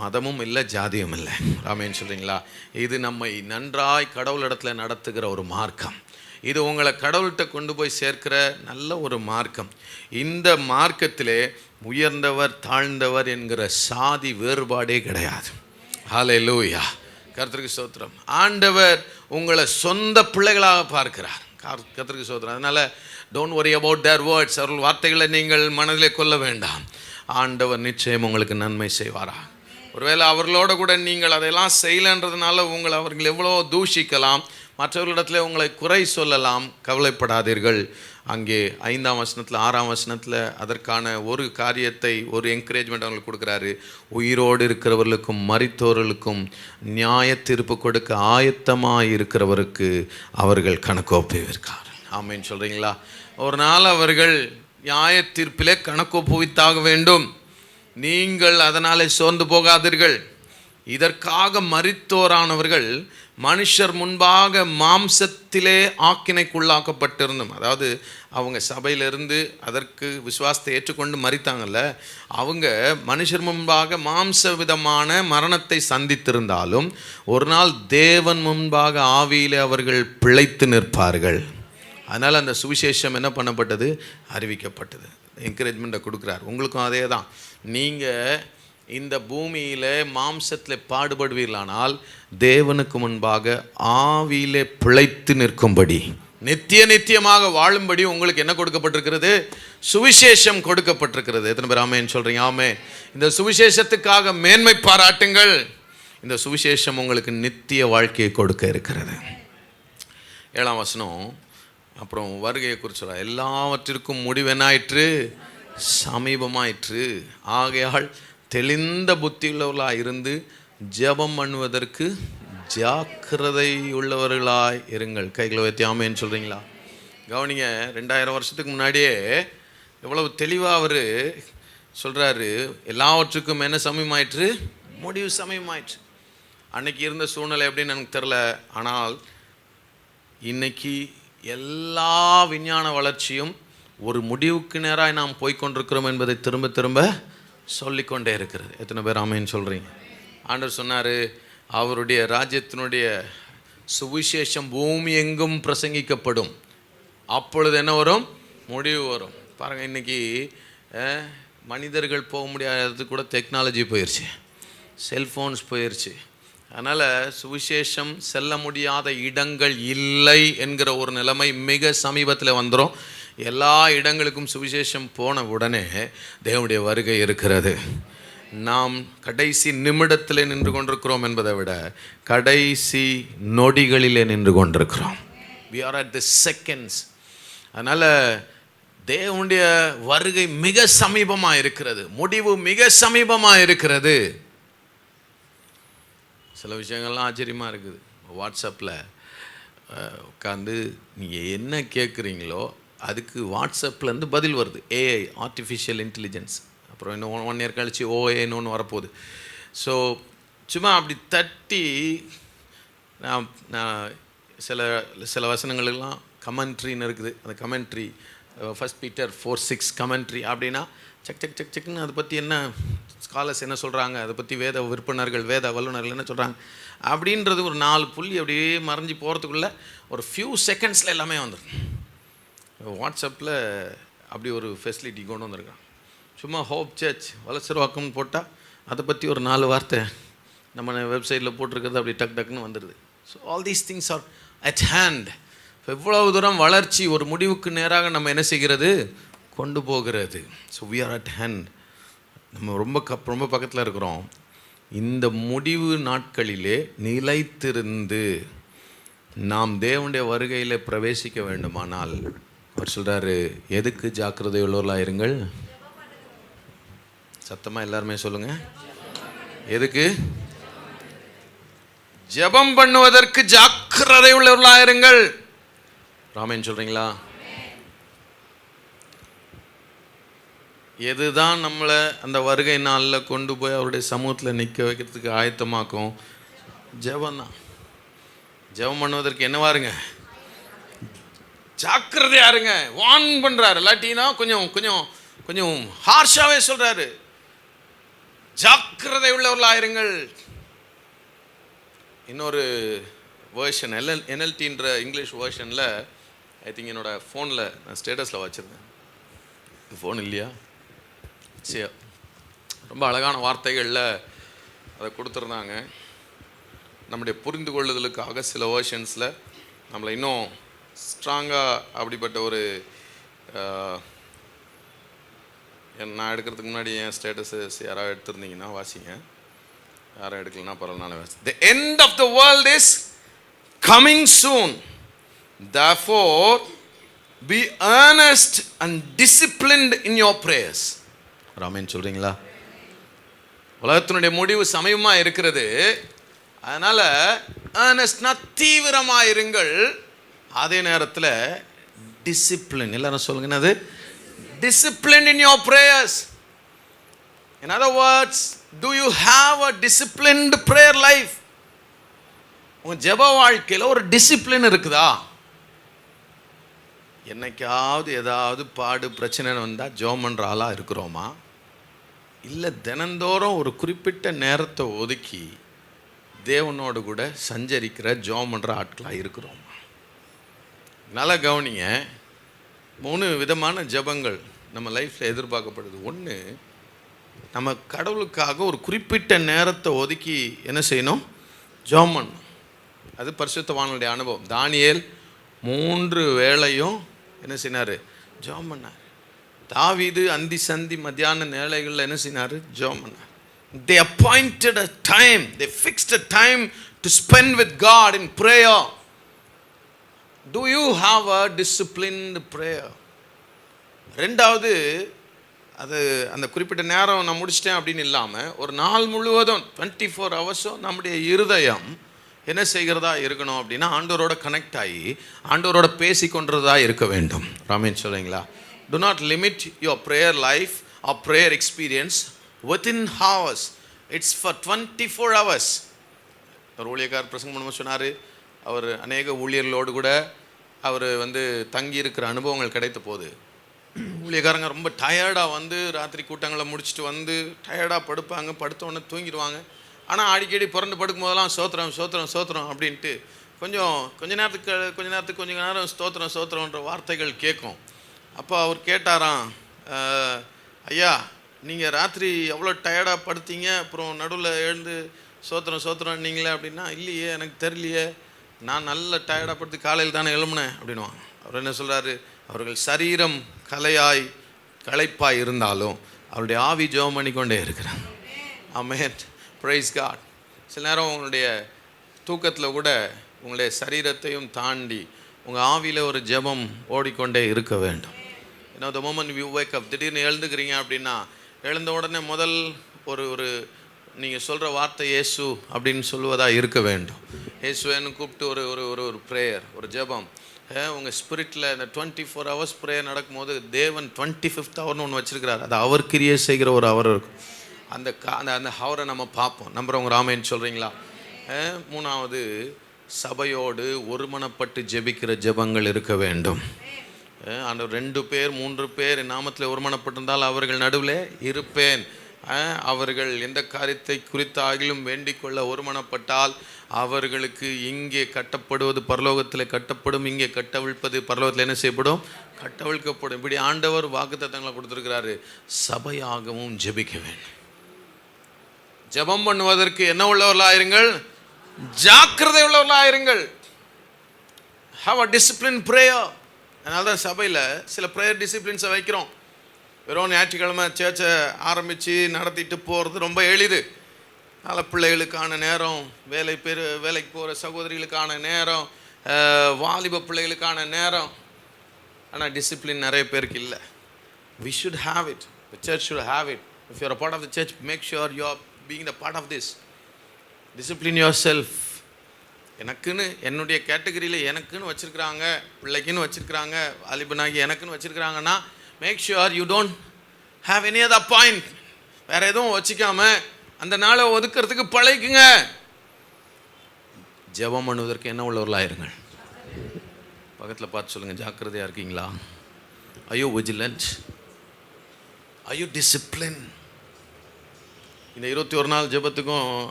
மதமும் இல்லை, ஜாதியும் இல்லை. ஆமேன்னு சொல்கிறீங்களா? இது நம்மை நன்றாய் கடவுளிடத்தில் நடத்துகிற ஒரு மார்க்கம். இது உங்களை கடவுள்கிட்ட கொண்டு போய் சேர்க்கிற நல்ல ஒரு மார்க்கம். இந்த மார்க்கத்திலே உயர்ந்தவர் தாழ்ந்தவர் என்கிற சாதி வேறுபாடே கிடையாது. ஹல்லேலூயா, கர்த்தருக்கு ஸ்தோத்திரம். ஆண்டவர் உங்களை சொந்த பிள்ளைகளாக பார்க்கிறார். கர்த்தருக்கு ஸ்தோத்திரம். அதனால் don't worry about their words. அவர்கள் வார்த்தைகளை நீங்கள் மனதிலே கொள்ள வேண்டாம். ஆண்டவர் நிச்சயம் உங்களுக்கு நன்மை செய்வாரா. ஒருவேளை அவர்களோட கூட நீங்கள் அதையெல்லாம் செய்யலைன்றதுனால அவர்கள் எவ்வளோ தூஷிக்கலாம், மற்றவர்களிடத்தில் உங்களை குறை சொல்லலாம். கவலைப்படாதீர்கள். அங்கே 5ஆம் வசனத்தில் 6ஆம் வசனத்தில் அதற்கான ஒரு காரியத்தை, ஒரு என்கரேஜ்மெண்ட் அவங்களுக்கு கொடுக்குறாரு. உயிரோடு இருக்கிறவர்களுக்கும் மரித்தோர்களுக்கும் நியாய தீர்ப்பு கொடுக்க ஆயத்தமாக இருக்கிறவருக்கு அவர்கள் கணக்கு ஒப்புவிக்கிறார்கள். ஆமேன்னு சொல்கிறீங்களா? ஒரு நாள் அவர்கள் நியாய தீர்ப்பிலே கணக்கு ஒப்புவித்தாக வேண்டும். நீங்கள் அதனாலே சோர்ந்து போகாதீர்கள். இதற்காக மரித்தோரானவர்கள் மனுஷர் முன்பாக மாம்சத்திலே ஆக்கினைக்குள்ளாக்கப்பட்டிருந்தும், அதாவது அவங்க சபையிலிருந்து அதற்கு விசுவாசத்தை ஏற்றுக்கொண்டு மரித்தாங்கல்ல, அவங்க மனுஷர் முன்பாக மாம்ச விதமான மரணத்தை சந்தித்திருந்தாலும் ஒரு நாள் தேவன் முன்பாக ஆவியிலே அவர்கள் பிழைத்து நிற்பார்கள். அதனால் அந்த சுவிசேஷம் என்ன பண்ணப்பட்டது? அறிவிக்கப்பட்டது. என்கரேஜ்மெண்ட்டை கொடுக்குறார். உங்களுக்கும் அதே தான். நீங்கள் இந்த பூமியில் மாம்சத்தில் பாடுபடுவீர்களானால் தேவனுக்கு முன்பாக ஆவியிலே பிழைத்து நிற்கும்படி, நித்தியமாக வாழும்படி உங்களுக்கு என்ன கொடுக்கப்பட்டிருக்கிறது? சுவிசேஷம் கொடுக்கப்பட்டிருக்கிறது. எத்தனை பேர் ஆமேன்னு சொல்கிறீங்க? ஆமே. இந்த சுவிசேஷத்துக்காக மேன்மை பாராட்டுங்கள். இந்த சுவிசேஷம் உங்களுக்கு நித்திய வாழ்க்கையை கொடுக்க இருக்கிறது. 7ஆம் வசனம், அப்புறம் வருகையை குறித்து சொல்கிறார், எல்லாவற்றிற்கும் முடிவெனாயிற்று, சமீபமாயிற்று. ஆகையால் தெளிந்த புத்தியுள்ளவர்களாக இருந்து ஜெபம் பண்ணுவதற்கு ஜாக்கிரதை உள்ளவர்களாய் இருங்கள். கைகளை வைத்து ஆமேன்னு சொல்கிறீங்களா? கவனிங்க, 2000 வருஷத்துக்கு முன்னாடியே எவ்வளவு தெளிவாக அவர் சொல்கிறாரு, எல்லாவற்றுக்கும் என்ன சமயமாயிற்று, முடிவு சமயமாயிற்று. அன்னைக்கு இருந்த சூழ்நிலை எப்படின்னு எனக்கு தெரில, ஆனால் இன்னைக்கு எல்லா விஞ்ஞான வளர்ச்சியும் ஒரு முடிவுக்கு நேராக நாம் போய்கொண்டிருக்கிறோம் என்பதை திரும்ப திரும்ப சொல்லிக்கொண்டே இருக்கிறது. எத்தனை பேர் ஆமேன்னு சொல்கிறீங்க? ஆண்டவர் சொன்னார், அவருடைய ராஜ்யத்தினுடைய சுவிசேஷம் பூமி எங்கும் பிரசங்கிக்கப்படும், அப்பொழுது என்ன வரும், முடிவு வரும். பாருங்கள், இன்றைக்கி மனிதர்கள் போக முடியாதது கூட டெக்னாலஜி போயிடுச்சு, செல்ஃபோன்ஸ் போயிடுச்சு. அதனால் சுவிசேஷம் செல்ல முடியாத இடங்கள் இல்லை என்கிற ஒரு நிலைமை மிக சமீபத்தில் வந்துடும். எல்லா இடங்களுக்கும் சுவிசேஷம் போன உடனே தேவனுடைய வருகை இருக்கிறது. நாம் கடைசி நிமிடத்தில் நின்று கொண்டிருக்கிறோம் என்பதை விட கடைசி நொடிகளிலே நின்று கொண்டிருக்கிறோம். we are at the seconds. அதனால் தேவனுடைய வருகை மிக சமீபமாக இருக்கிறது, முடிவு மிக சமீபமாக இருக்கிறது. சில விஷயங்கள்லாம் ஆச்சரியமாக இருக்குது. வாட்ஸ்அப்பில் உட்காந்து நீங்கள் என்ன கேட்குறீங்களோ அதுக்கு வாட்ஸ்அப்லேருந்து பதில் வருது. AI, artificial intelligence. அப்புறம் இன்னும் 1 year கழிச்சு ஓஏன்னு ஒன்று வரப்போகுது. ஸோ சும்மா அப்படி தட்டி நான் சில வசனங்களுக்கெல்லாம் கமெண்ட்ரின்னு இருக்குது. அந்த கமெண்ட்ரி 1 Peter 4:6 கமெண்ட்ரி அப்படின்னா சக் சக் சக் சக்னு அதை பற்றி என்ன ஸ்காலர்ஸ் என்ன சொல்கிறாங்க, அதை பற்றி வேத விற்பனர்கள் வேத வல்லுநர்கள் என்ன சொல்கிறாங்க அப்படின்றது ஒரு 4 புள்ளி அப்படியே மறைஞ்சி போகிறதுக்குள்ளே ஒரு ஃபியூ செகண்ட்ஸில் எல்லாமே வந்துடும். வாட்ஸ்அப்பில் அப்படி ஒரு ஃபெசிலிட்டி கொண்டு வந்திருக்கான். சும்மா ஹோப் சர்ச் வலசர்வாக்கம்னு போட்டால் அதை பற்றி ஒரு 4 வார்த்தை நம்ம வெப்சைட்டில் போட்டிருக்கிறது அப்படி டக் டக்குன்னு வந்துடுது. So all these things are at hand. எவ்வளவு தூரம் வளர்ச்சி ஒரு முடிவுக்கு நேராக நம்ம என்ன செய்கிறது, கொண்டு போகிறது. So we are at hand. நம்ம ரொம்ப பக்கத்தில் இருக்கிறோம். இந்த முடிவு நாட்களிலே நிலைத்திருந்து நாம் தேவனுடைய வருகையில் பிரவேசிக்க வேண்டுமானால் அவர் சொல்கிறாரு, எதுக்கு ஜாக்கிரதை உள்ளவர்களாக இருங்கள். சத்தமாக எல்லாருமே சொல்லுங்கள், எதுக்கு? ஜெபம் பண்ணுவதற்கு ஜாக்கிரதை உள்ளவர்களாக இருங்கள். ராமேன் சொல்கிறீங்களா? எதுதான் நம்மளை அந்த வருகை நாளில் கொண்டு போய் அவருடைய சமூகத்தில் நிற்க வைக்கிறதுக்கு ஆயத்தமாக்கும்? ஜெபம் தான். ஜெபம் பண்ணுவதற்கு என்னவாருங்க, ஜாக்கிரதையா இருங்க. வான் பண்ணுறாரு, இல்லாட்டினா கொஞ்சம் கொஞ்சம் கொஞ்சம் ஹார்ஷாகவே சொல்கிறாரு, ஜாக்கிரதை உள்ளவர்களாயிருங்கள். இன்னொரு வேர்ஷன் NLTன்ற இங்கிலீஷ் வேர்ஷனில் ஐ திங்க் என்னோடய ஃபோனில் நான் ஸ்டேட்டஸில் வச்சுருந்தேன். ஃபோன் இல்லையா? சரி, ரொம்ப அழகான வார்த்தைகளில் அதை கொடுத்துருந்தாங்க. நம்முடைய புரிந்து கொள்ளுதலுக்காக சில வேர்ஷன்ஸில் நம்மளை இன்னும் ஸ்ட்ராங்காக அப்படிப்பட்ட ஒரு நான் எடுக்கிறதுக்கு முன்னாடி என் ஸ்டேட்டஸஸ் யாராவது எடுத்திருந்தீங்கன்னா வாசிங்க, யாரும் எடுக்கலன்னா பரவாயில்ல, வாசி. The end of the world is coming soon. Therefore, be earnest and disciplined in your prayers. Ramen சொல்கிறீங்களா? உலகத்தினுடைய முடிவு சமயமாக இருக்கிறது. அதனால் ஏர்னஸ்ட்னா தீவிரமாக இருங்கள். அதே நேரத்தில் டிசிப்ளின், எல்லாரும் சொல்லுங்க, அது discipline in your prayers. In other words, do you have a disciplined prayer life? உங்க ஜெப வாழ்க்கையில் ஒரு டிசிப்ளின் இருக்குதா? என்னைக்காவது ஏதாவது பாடு பிரச்சனை வந்தால் ஜெபம் பண்ணுற ஆளாக இருக்கிறோமா? இல்லை தினந்தோறும் ஒரு குறிப்பிட்ட நேரத்தை ஒதுக்கி தேவனோடு கூட சஞ்சரிக்கிற ஜெபம் பண்ணுற ஆட்களாக இருக்கிறோமா? நல்லா கவனிங்க. 3 விதமான ஜெபங்கள் நம்ம லைஃப்பில் எதிர்பார்க்கப்படுது. ஒன்று, நம்ம கடவுளுக்காக ஒரு குறிப்பிட்ட நேரத்தை ஒதுக்கி என்ன செய்யணும், ஜெபம் பண்ணணும். அது பரிசுத்தவானுடைய அனுபவம். தானியேல் 3 வேளையும் என்ன செய்யினார், ஜெபம் பண்ணார். தாவீது அந்தி சந்தி மத்தியான நேரங்களில் என்ன செய்யினார், ஜெபம் பண்ணார். They appointed a time, they fixed a time to spend with God in prayer. Do you have a disciplined prayer? ரெண்டாவது, அது அந்த குறிப்பிட்ட நேரம் நான் முடிச்சிட்டேன் அப்படின்னு இல்லாமல் ஒரு நாள் முழுவதும் 24 ஹவர்ஸும் நம்முடைய இருதயம் என்ன செய்கிறதா இருக்கணும் அப்படின்னா ஆண்டவரோட கனெக்ட் ஆகி ஆண்டவரோட பேசி கொண்டதா இருக்க வேண்டும். ராமேன் சொல்றீங்களா? Do not limit your prayer life or prayer experience within hours. It's for 24 hours. ஒரு ஊழியக்கார் பிரசங்கம் பண்ணும்போது சொன்னார், அவர் அநேக ஊழியர்களோடு கூட அவர் தங்கி இருக்கிற அனுபவங்கள் கிடைத்த போது ஊழியக்காரங்க ரொம்ப டயர்டாக ராத்திரி கூட்டங்களை முடிச்சுட்டு டயர்டாக படுப்பாங்க, படுத்தோடனே தூங்கிடுவாங்க. ஆனால் அடிக்கடி புரண்டு படுக்கும் போதெல்லாம் சோத்திரம் சோத்திரம் சோத்திரம் அப்படின்ட்டு கொஞ்ச நேரம் ஸ்தோத்திரம் சோத்திரன்ற வார்த்தைகள் கேட்கும். அப்போ அவர் கேட்டாராம், ஐயா நீங்கள் ராத்திரி எவ்வளோ டயர்டாக படுத்தீங்க, அப்புறம் நடுவில் எழுந்து சோத்திரம் சோத்திரம் நீங்களே அப்படின்னா, இல்லையே எனக்கு தெரியலையே, நான் நல்ல டயர்டாக படுத்து காலையில் தானே எழும்புனேன் அப்படின்வான். அவர் என்ன சொல்கிறாரு, அவர்கள் சரீரம் களைப்பாய் இருந்தாலும் அவருடைய ஆவி ஜெபம் பண்ணிக்கொண்டே இருக்கிறாங்க. ஆமென், பிரைஸ் காட். சில நேரம் உங்களுடைய தூக்கத்தில் கூட உங்களுடைய சரீரத்தையும் தாண்டி உங்கள் ஆவியில் ஒரு ஜெபம் ஓடிக்கொண்டே இருக்க வேண்டும். ஏன்னா the moment you wake up, திடீர்னு எழுந்துக்கிறீங்க அப்படின்னா எழுந்த உடனே முதல் ஒரு நீங்கள் சொல்கிற வார்த்தை இயேசு அப்படின்னு சொல்லுவதாக இருக்க வேண்டும். இயேசுன்னு கூப்பிட்டு ஒரு ப்ரேயர், ஒரு ஜெபம் உங்கள் ஸ்பிரிட்டில் இந்த 24 ஹவர்ஸ் ப்ரேயர் நடக்கும்போது தேவன் 25th ஹவர்னு ஒன்று வச்சுருக்கிறார். அது அவர் கிரியை செய்கிற ஒரு அவர் இருக்கும். அந்த ஹவரை நம்ம பார்ப்போம். நம்புறவங்க ராமேன்னு சொல்கிறீங்களா? மூணாவது, சபையோடு ஒருமனப்பட்டு ஜெபிக்கிற ஜெபங்கள் இருக்க வேண்டும். அந்த 2 பேர் 3 பேர் நாமத்தில் ஒருமனப்பட்டிருந்தால் அவர்கள் நடுவில் இருப்பேன். அவர்கள் எந்த காரியத்தை குறித்தாகிலும் வேண்டிக் கொள்ள ஒருமனப்பட்டால் அவர்களுக்கு இங்கே கட்டப்படுவது பரலோகத்தில் கட்டப்படும், இங்கே கட்டவிழ்ப்பது பரலோகத்தில் என்ன செய்யப்படும்? கட்டவிழ்க்கப்படும். இப்படி ஆண்டவர் வாக்குத்தத்தங்களை கொடுத்துருக்கிறாரு. சபையாகவும் ஜெபிக்க வேண்டும். ஜெபம் பண்ணுவதற்கு என்ன உள்ளவர்களாயிருங்கள்? ஜாக்கிரதை உள்ளவர்களாயிருங்கள். Have a discipline prayer. அதனால தான் சபையில் சில ப்ரேயர் டிசிப்ளின்ஸை வைக்கிறோம். வெறும் ஞாயிற்றுக்கிழமை சேர்ச்சை ஆரம்பித்து நடத்திட்டு போகிறது ரொம்ப எளிது. அதனால் பிள்ளைகளுக்கான நேரம், வேலைக்கு போகிற சகோதரிகளுக்கான நேரம், வாலிப பிள்ளைகளுக்கான நேரம். ஆனால் டிசிப்ளின் நிறைய பேருக்கு இல்லை. We should have it. The church should have it. If you are a part of the church, make sure you are being a part of this. Discipline yourself. எனக்குன்னு என்னுடைய கேட்டகரியில் எனக்குன்னு வச்சுருக்கிறாங்க, பிள்ளைக்குன்னு வச்சுருக்கிறாங்க, வாலிபனாகி எனக்குன்னு வச்சுருக்கிறாங்கன்னா make sure you don't have any other point. வேறு எதுவும் வச்சுக்காம அந்த நாளை ஒதுக்கிறதுக்கு பழகுங்க. ஜெபம் பண்ணுவதற்கு என்ன உள்ளவர்களாயிருங்கள். பக்கத்தில் பார்த்து சொல்லுங்கள், ஜாக்கிரதையாக இருக்கீங்களா? Are you vigilant? Are you disciplined? இந்த 21 நாள் ஜெபத்துக்கும்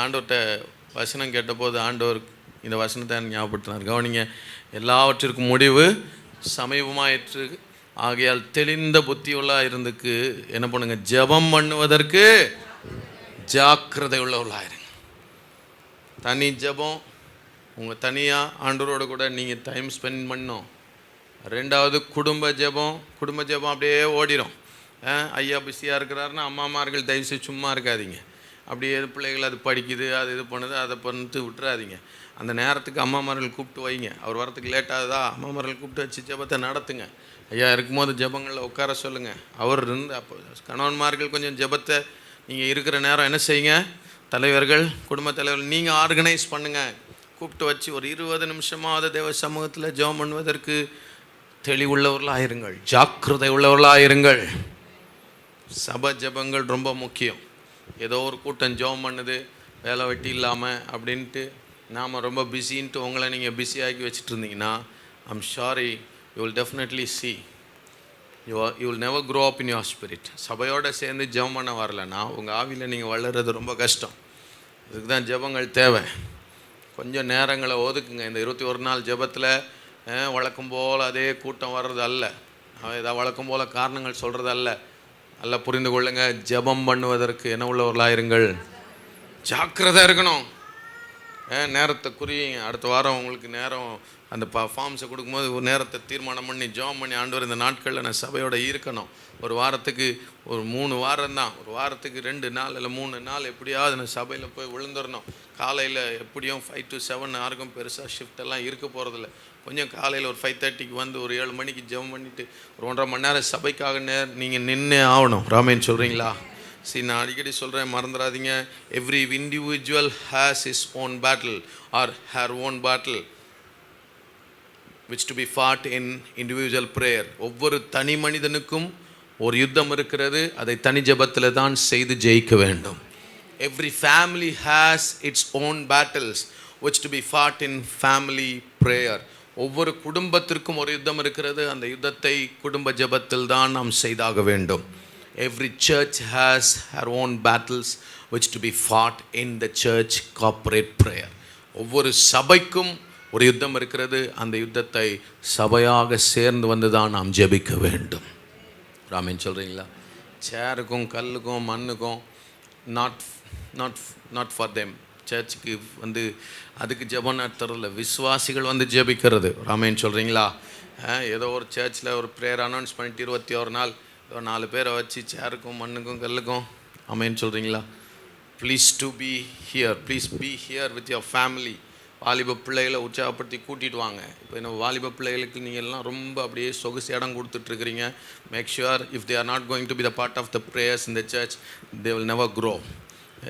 ஆண்டவர்கிட்ட வசனம் கேட்டபோது ஆண்டவர் இந்த வசனத்தை ஞாபகப்படுத்தினார். கவனிங்க, எல்லாவற்றிற்கும் முடிவு சமீபமாயிற்று, ஆகையால் தெளிந்த புத்தியுள்ளா இருந்துக்கு என்ன பண்ணுங்க? ஜெபம் பண்ணுவதற்கு ஜாக்கிரதை உள்ளவர்களாயிருங்க. தனி ஜெபம், உங்கள் தனியாக ஆண்டவரோட கூட நீங்கள் டைம் ஸ்பெண்ட் பண்ணணும். ரெண்டாவது குடும்ப ஜெபம் அப்படியே ஓடிடும். ஐயா பிஸியாக இருக்கிறாருன்னா அம்மாமார்கள் தயவுசெய்து சும்மா இருக்காதீங்க. அப்படியே பிள்ளைகள் அது படிக்குது, அது இது பண்ணுது, அதை பண்ணிட்டு விட்டுறாதீங்க. அந்த நேரத்துக்கு அம்மாமார்கள் கூப்பிட்டு வைங்க. அவர் வரத்துக்கு லேட்டாகுதா, அம்மாமார்கள் கூப்பிட்டு வச்சு ஜெபத்தை நடத்துங்க. ஐயா இருக்கும்போது ஜெபங்களில் உட்கார சொல்லுங்கள். அவர் இருந்து அப்போ கணவன்மார்கள் கொஞ்சம் ஜெபத்தை நீங்கள் இருக்கிற நேரம் என்ன செய்யுங்க? தலைவர்கள், குடும்ப தலைவர்கள் நீங்கள் ஆர்கனைஸ் பண்ணுங்கள். கூப்பிட்டு வச்சு ஒரு 20 நிமிஷமாவது தேவ சமூகத்தில் ஜெபம் பண்ணுவதற்கு தெளிவுள்ளவர்களாயிருங்கள், ஜாக்கிரதை உள்ளவர்களாயிருங்கள். சபை ஜெபங்கள் ரொம்ப முக்கியம். ஏதோ ஒரு கூட்டம் ஜெபம் பண்ணுது வேலை வெட்டி இல்லாமல் அப்படின்ட்டு நாம் ரொம்ப பிஸின்ட்டு உங்களை நீங்கள் பிஸியாக்கி வச்சுட்டு இருந்தீங்கன்னா I'm sorry, you will definitely see you will never grow up in your spirit. சபையோடு சேர்ந்து ஜெபம் பண்ண வரலன்னா உங்கள் ஆவியில் நீங்கள் வளர்கிறது ரொம்ப கஷ்டம். இதுக்கு தான் ஜெபங்கள் தேவை. கொஞ்சம் நேரங்களை ஒதுக்குங்க. இந்த 21 நாள் ஜெபத்தில் வழக்கம் போல் அதே கூட்டம் வர்றது அல்ல, ஏதாவது வழக்கம் போல் காரணங்கள் சொல்கிறது அல்ல. நல்லா புரிந்து கொள்ளுங்கள். ஜெபம் பண்ணுவதற்கு என்ன உள்ளவர்களாயிருங்கள், ஜாக்கிரதை இருக்கணும். நேரத்தை குறியுங்க. அடுத்த வாரம் உங்களுக்கு நேரம் அந்த ஃபார்ம்ஸை கொடுக்கும்போது ஒரு நேரத்தை தீர்மானம் பண்ணி ஜெபம் பண்ணி, ஆண்டவர் இந்த நாட்களில் நான் சபையோடு இருக்கணும். ஒரு வாரத்துக்கு ஒரு 3 வாரம் தான், ஒரு வாரத்துக்கு 2 நாள் இல்லை 3 நாள் எப்படியாவது நான் சபையில் போய் விழுந்துடணும். காலையில் எப்படியும் 5 to 7 யாருக்கும் பெருசாக ஷிஃப்டெல்லாம் இருக்க போகிறதில்ல. கொஞ்சம் காலையில் ஒரு 5:30க்கு வந்து ஒரு 7 மணிக்கு ஜெபம் பண்ணிவிட்டு ஒரு 1.5 மணி நேரம் சபைக்காக நீங்கள் நின்று ஆகணும். ராமேன்னு சொல்கிறீங்களா? சரி, நான் அடிக்கடி சொல்கிறேன், மறந்துடாதீங்க. Every individual has his own battle or her own battle which to be fought in individual prayer. ஒவ்வொரு தனி மனிதனுக்கும் ஒரு யுத்தம் இருக்கிறது, அதை தனி ஜெபத்தில் தான் செய்து ஜெயிக்க வேண்டும். Every family has its own battles which to be fought in family prayer. ஒவ்வொரு குடும்பத்திற்கும் ஒரு யுத்தம் இருக்கிறது, அந்த யுத்தத்தை குடும்ப ஜெபத்தில் தான் நாம் செய்தாக வேண்டும். Every church has her own battles which to be fought in the church corporate prayer. ஒவ்வொரு சபைக்கும் ஒரு யுத்தம் இருக்கிறது, அந்த யுத்தத்தை சபையாக சேர்ந்து வந்து தான் நாம் ஜெபிக்க வேண்டும். ராமேன் சொல்கிறீங்களா? சேருக்கும் கல்லுக்கும் மண்ணுக்கும் நாட் ஃபார் தெம். சர்ச்சுக்கு வந்து அதுக்கு ஜெபம் நடத்துறதில்ல, விசுவாசிகள் வந்து ஜெபிக்கிறது. ராமேன் சொல்கிறீங்களா? ஏதோ ஒரு சர்ச்சில் ஒரு ப்ரேயர் அனௌன்ஸ் பண்ணிட்டு 21 நாள் 4 பேரை வச்சு சேருக்கும் மண்ணுக்கும் கல்லுக்கும். ஆமென் சொல்கிறீங்களா? Please to be here, please be here with your family. வாலிப பிள்ளைகளை உற்சாகப்படுத்தி கூட்டிகிட்டு வாங்க. இப்போ என்ன வாலிப பிள்ளைகளுக்கு நீங்கள் எல்லாம் ரொம்ப அப்படியே சொகுசு இடம் கொடுத்துட்ருக்கிறீங்க. Make sure if they are not going to be the part of the prayers in the church, they will never grow.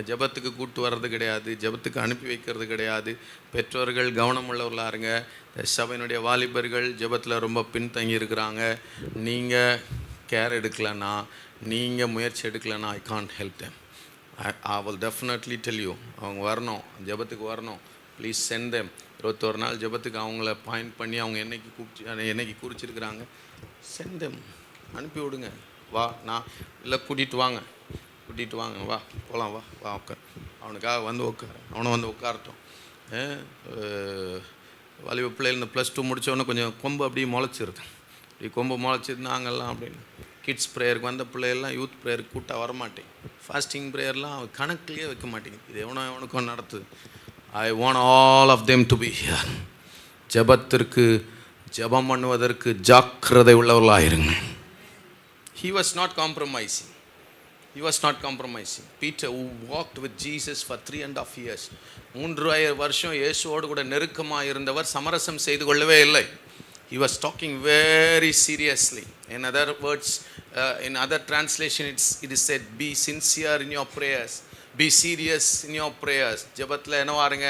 ஜெபத்துக்கு கூட்டு வர்றது கிடையாது, ஜெபத்துக்கு அனுப்பி வைக்கிறது கிடையாது. பெற்றோர்கள் கவனம் உள்ளவர்களாக இருங்க. சபையினுடைய வாலிபர்கள் ஜெபத்தில் ரொம்ப பின்தங்கி இருக்கிறாங்க. நீங்கள் கேர் எடுக்கலைன்னா, நீங்கள் முயற்சி எடுக்கலைன்னா, I can't help them. I will definitely tell you. அவங்க வரணும், ஜெபத்துக்கு வரணும். Please send them. 21 நாள் ஜெபத்துக்கு அவங்கள பாயிண்ட் பண்ணி அவங்க என்னைக்கு குறிச்சிருக்கிறாங்க, சென்ட் தெம், அனுப்பி விடுங்க. வா, நான் இல்லை கூட்டிகிட்டு வாங்க, வா போகலாம், வா உட்கார். அவனுக்காக வந்து உட்கார், அவனை வந்து உட்காரட்டும். வாலிப பிள்ளைகள் இந்த +2 முடித்தவொடனே கொஞ்சம் கொம்பு அப்படியே முளைச்சிருது. இப்படி கொம்பு முளைச்சிருந்தாங்கெல்லாம் அப்படின்னு கிட்ஸ் ப்ரேயருக்கு வந்த பிள்ளைகள்லாம் யூத் ப்ரேயருக்கு கூட்டாக வரமாட்டேங்க. ஃபாஸ்டிங் ப்ரேயர்லாம் கணக்குலேயே வைக்க மாட்டேங்குது. இது எவனுக்கும் நடத்துது. I want all of them to be here. ஜெபம் பண்ணுவதற்கு ஜாக்கிரதை உள்ளவர்களாயிருங்க. He was not compromising. Peter, who walked with Jesus for 3.5 years, 3 வருஷம் இயேசுவோடு கூட நெருக்கமாக இருந்தவர் சமரசம் செய்து கொள்ளவே இல்லை. He was talking very seriously. In other words, in other translation it is said, be sincere in your prayers, be serious in your prayers. ஜெபத்தில் என்னவா இருங்க?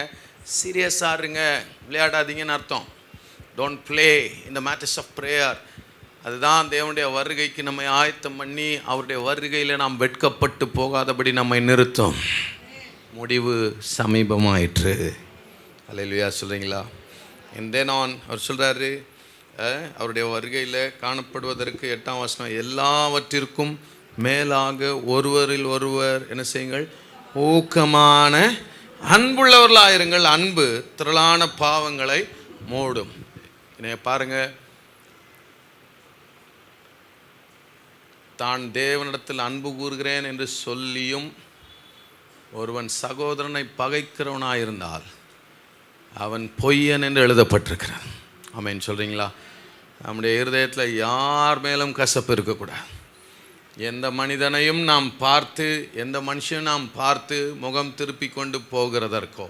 சீரியஸாக இருங்க, விளையாடாதீங்கன்னு அர்த்தம். Don't play in the matters of prayer. அதுதான் தேவனுடைய வருகைக்கு நம்மை ஆயத்தம் பண்ணி அவருடைய வருகையில் நாம் வெட்கப்பட்டு போகாதபடி நம்மை நிறுத்தும். முடிவு சமீபமாயிற்று. அல்லேலூயா சொல்கிறீங்களா? And then on அவர் சொல்கிறாரு, அவருடைய வருகையில் காணப்படுவதற்கு 8ஆம் வசனம், எல்லாவற்றிற்கும் மேலாக ஒருவரில் ஒருவர் என்ன செய்யுங்கள், ஊக்கமான அன்புள்ளவர்களாயிருங்கள். அன்பு திரளான பாவங்களை மூடும். பாருங்கள், தான் தேவனிடத்தில் அன்பு கூறுகிறேன் என்று சொல்லியும் ஒருவன் சகோதரனை பகைக்கிறவனாயிருந்தால் அவன் பொய்யன் என்று எழுதப்பட்டிருக்கிறான். ஆமென் சொல்கிறீங்களா? நம்முடைய இருதயத்தில் யார் மேலும் கசப்பு இருக்கக்கூடாது. எந்த மனிதனையும் நாம் பார்த்து, எந்த மனுஷனையும் நாம் பார்த்து முகம் திருப்பி கொண்டு போகிறதற்கோ,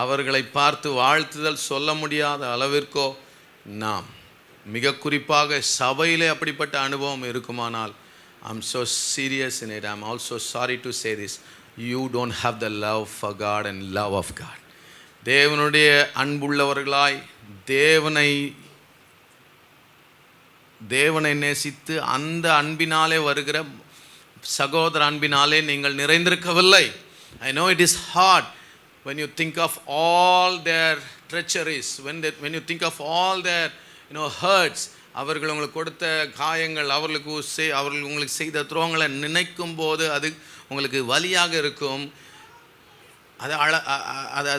அவர்களை பார்த்து வாழ்த்துதல் சொல்ல முடியாத அளவிற்கோ நாம், மிக குறிப்பாக சபையிலே அப்படிப்பட்ட அனுபவம் இருக்குமானால், I'm so serious in it. I'm also sorry to say this. You don't have the love for God and love of God. தேவனுடைய அன்புள்ளவர்களாய் தேவனை நேசித்து அந்த அன்பினாலே வருகிற சகோதர அன்பினாலே நீங்கள் நிறைந்திருக்கவில்லை. I know it is hard when you think of all their treacheries, when you think of all their hurts. அவர்கள் உங்களுக்கு கொடுத்த காயங்கள், அவர்கள் உங்களுக்கு செய்த துரோகங்களை நினைக்கும் போது அது உங்களுக்கு வலியாக இருக்கும்,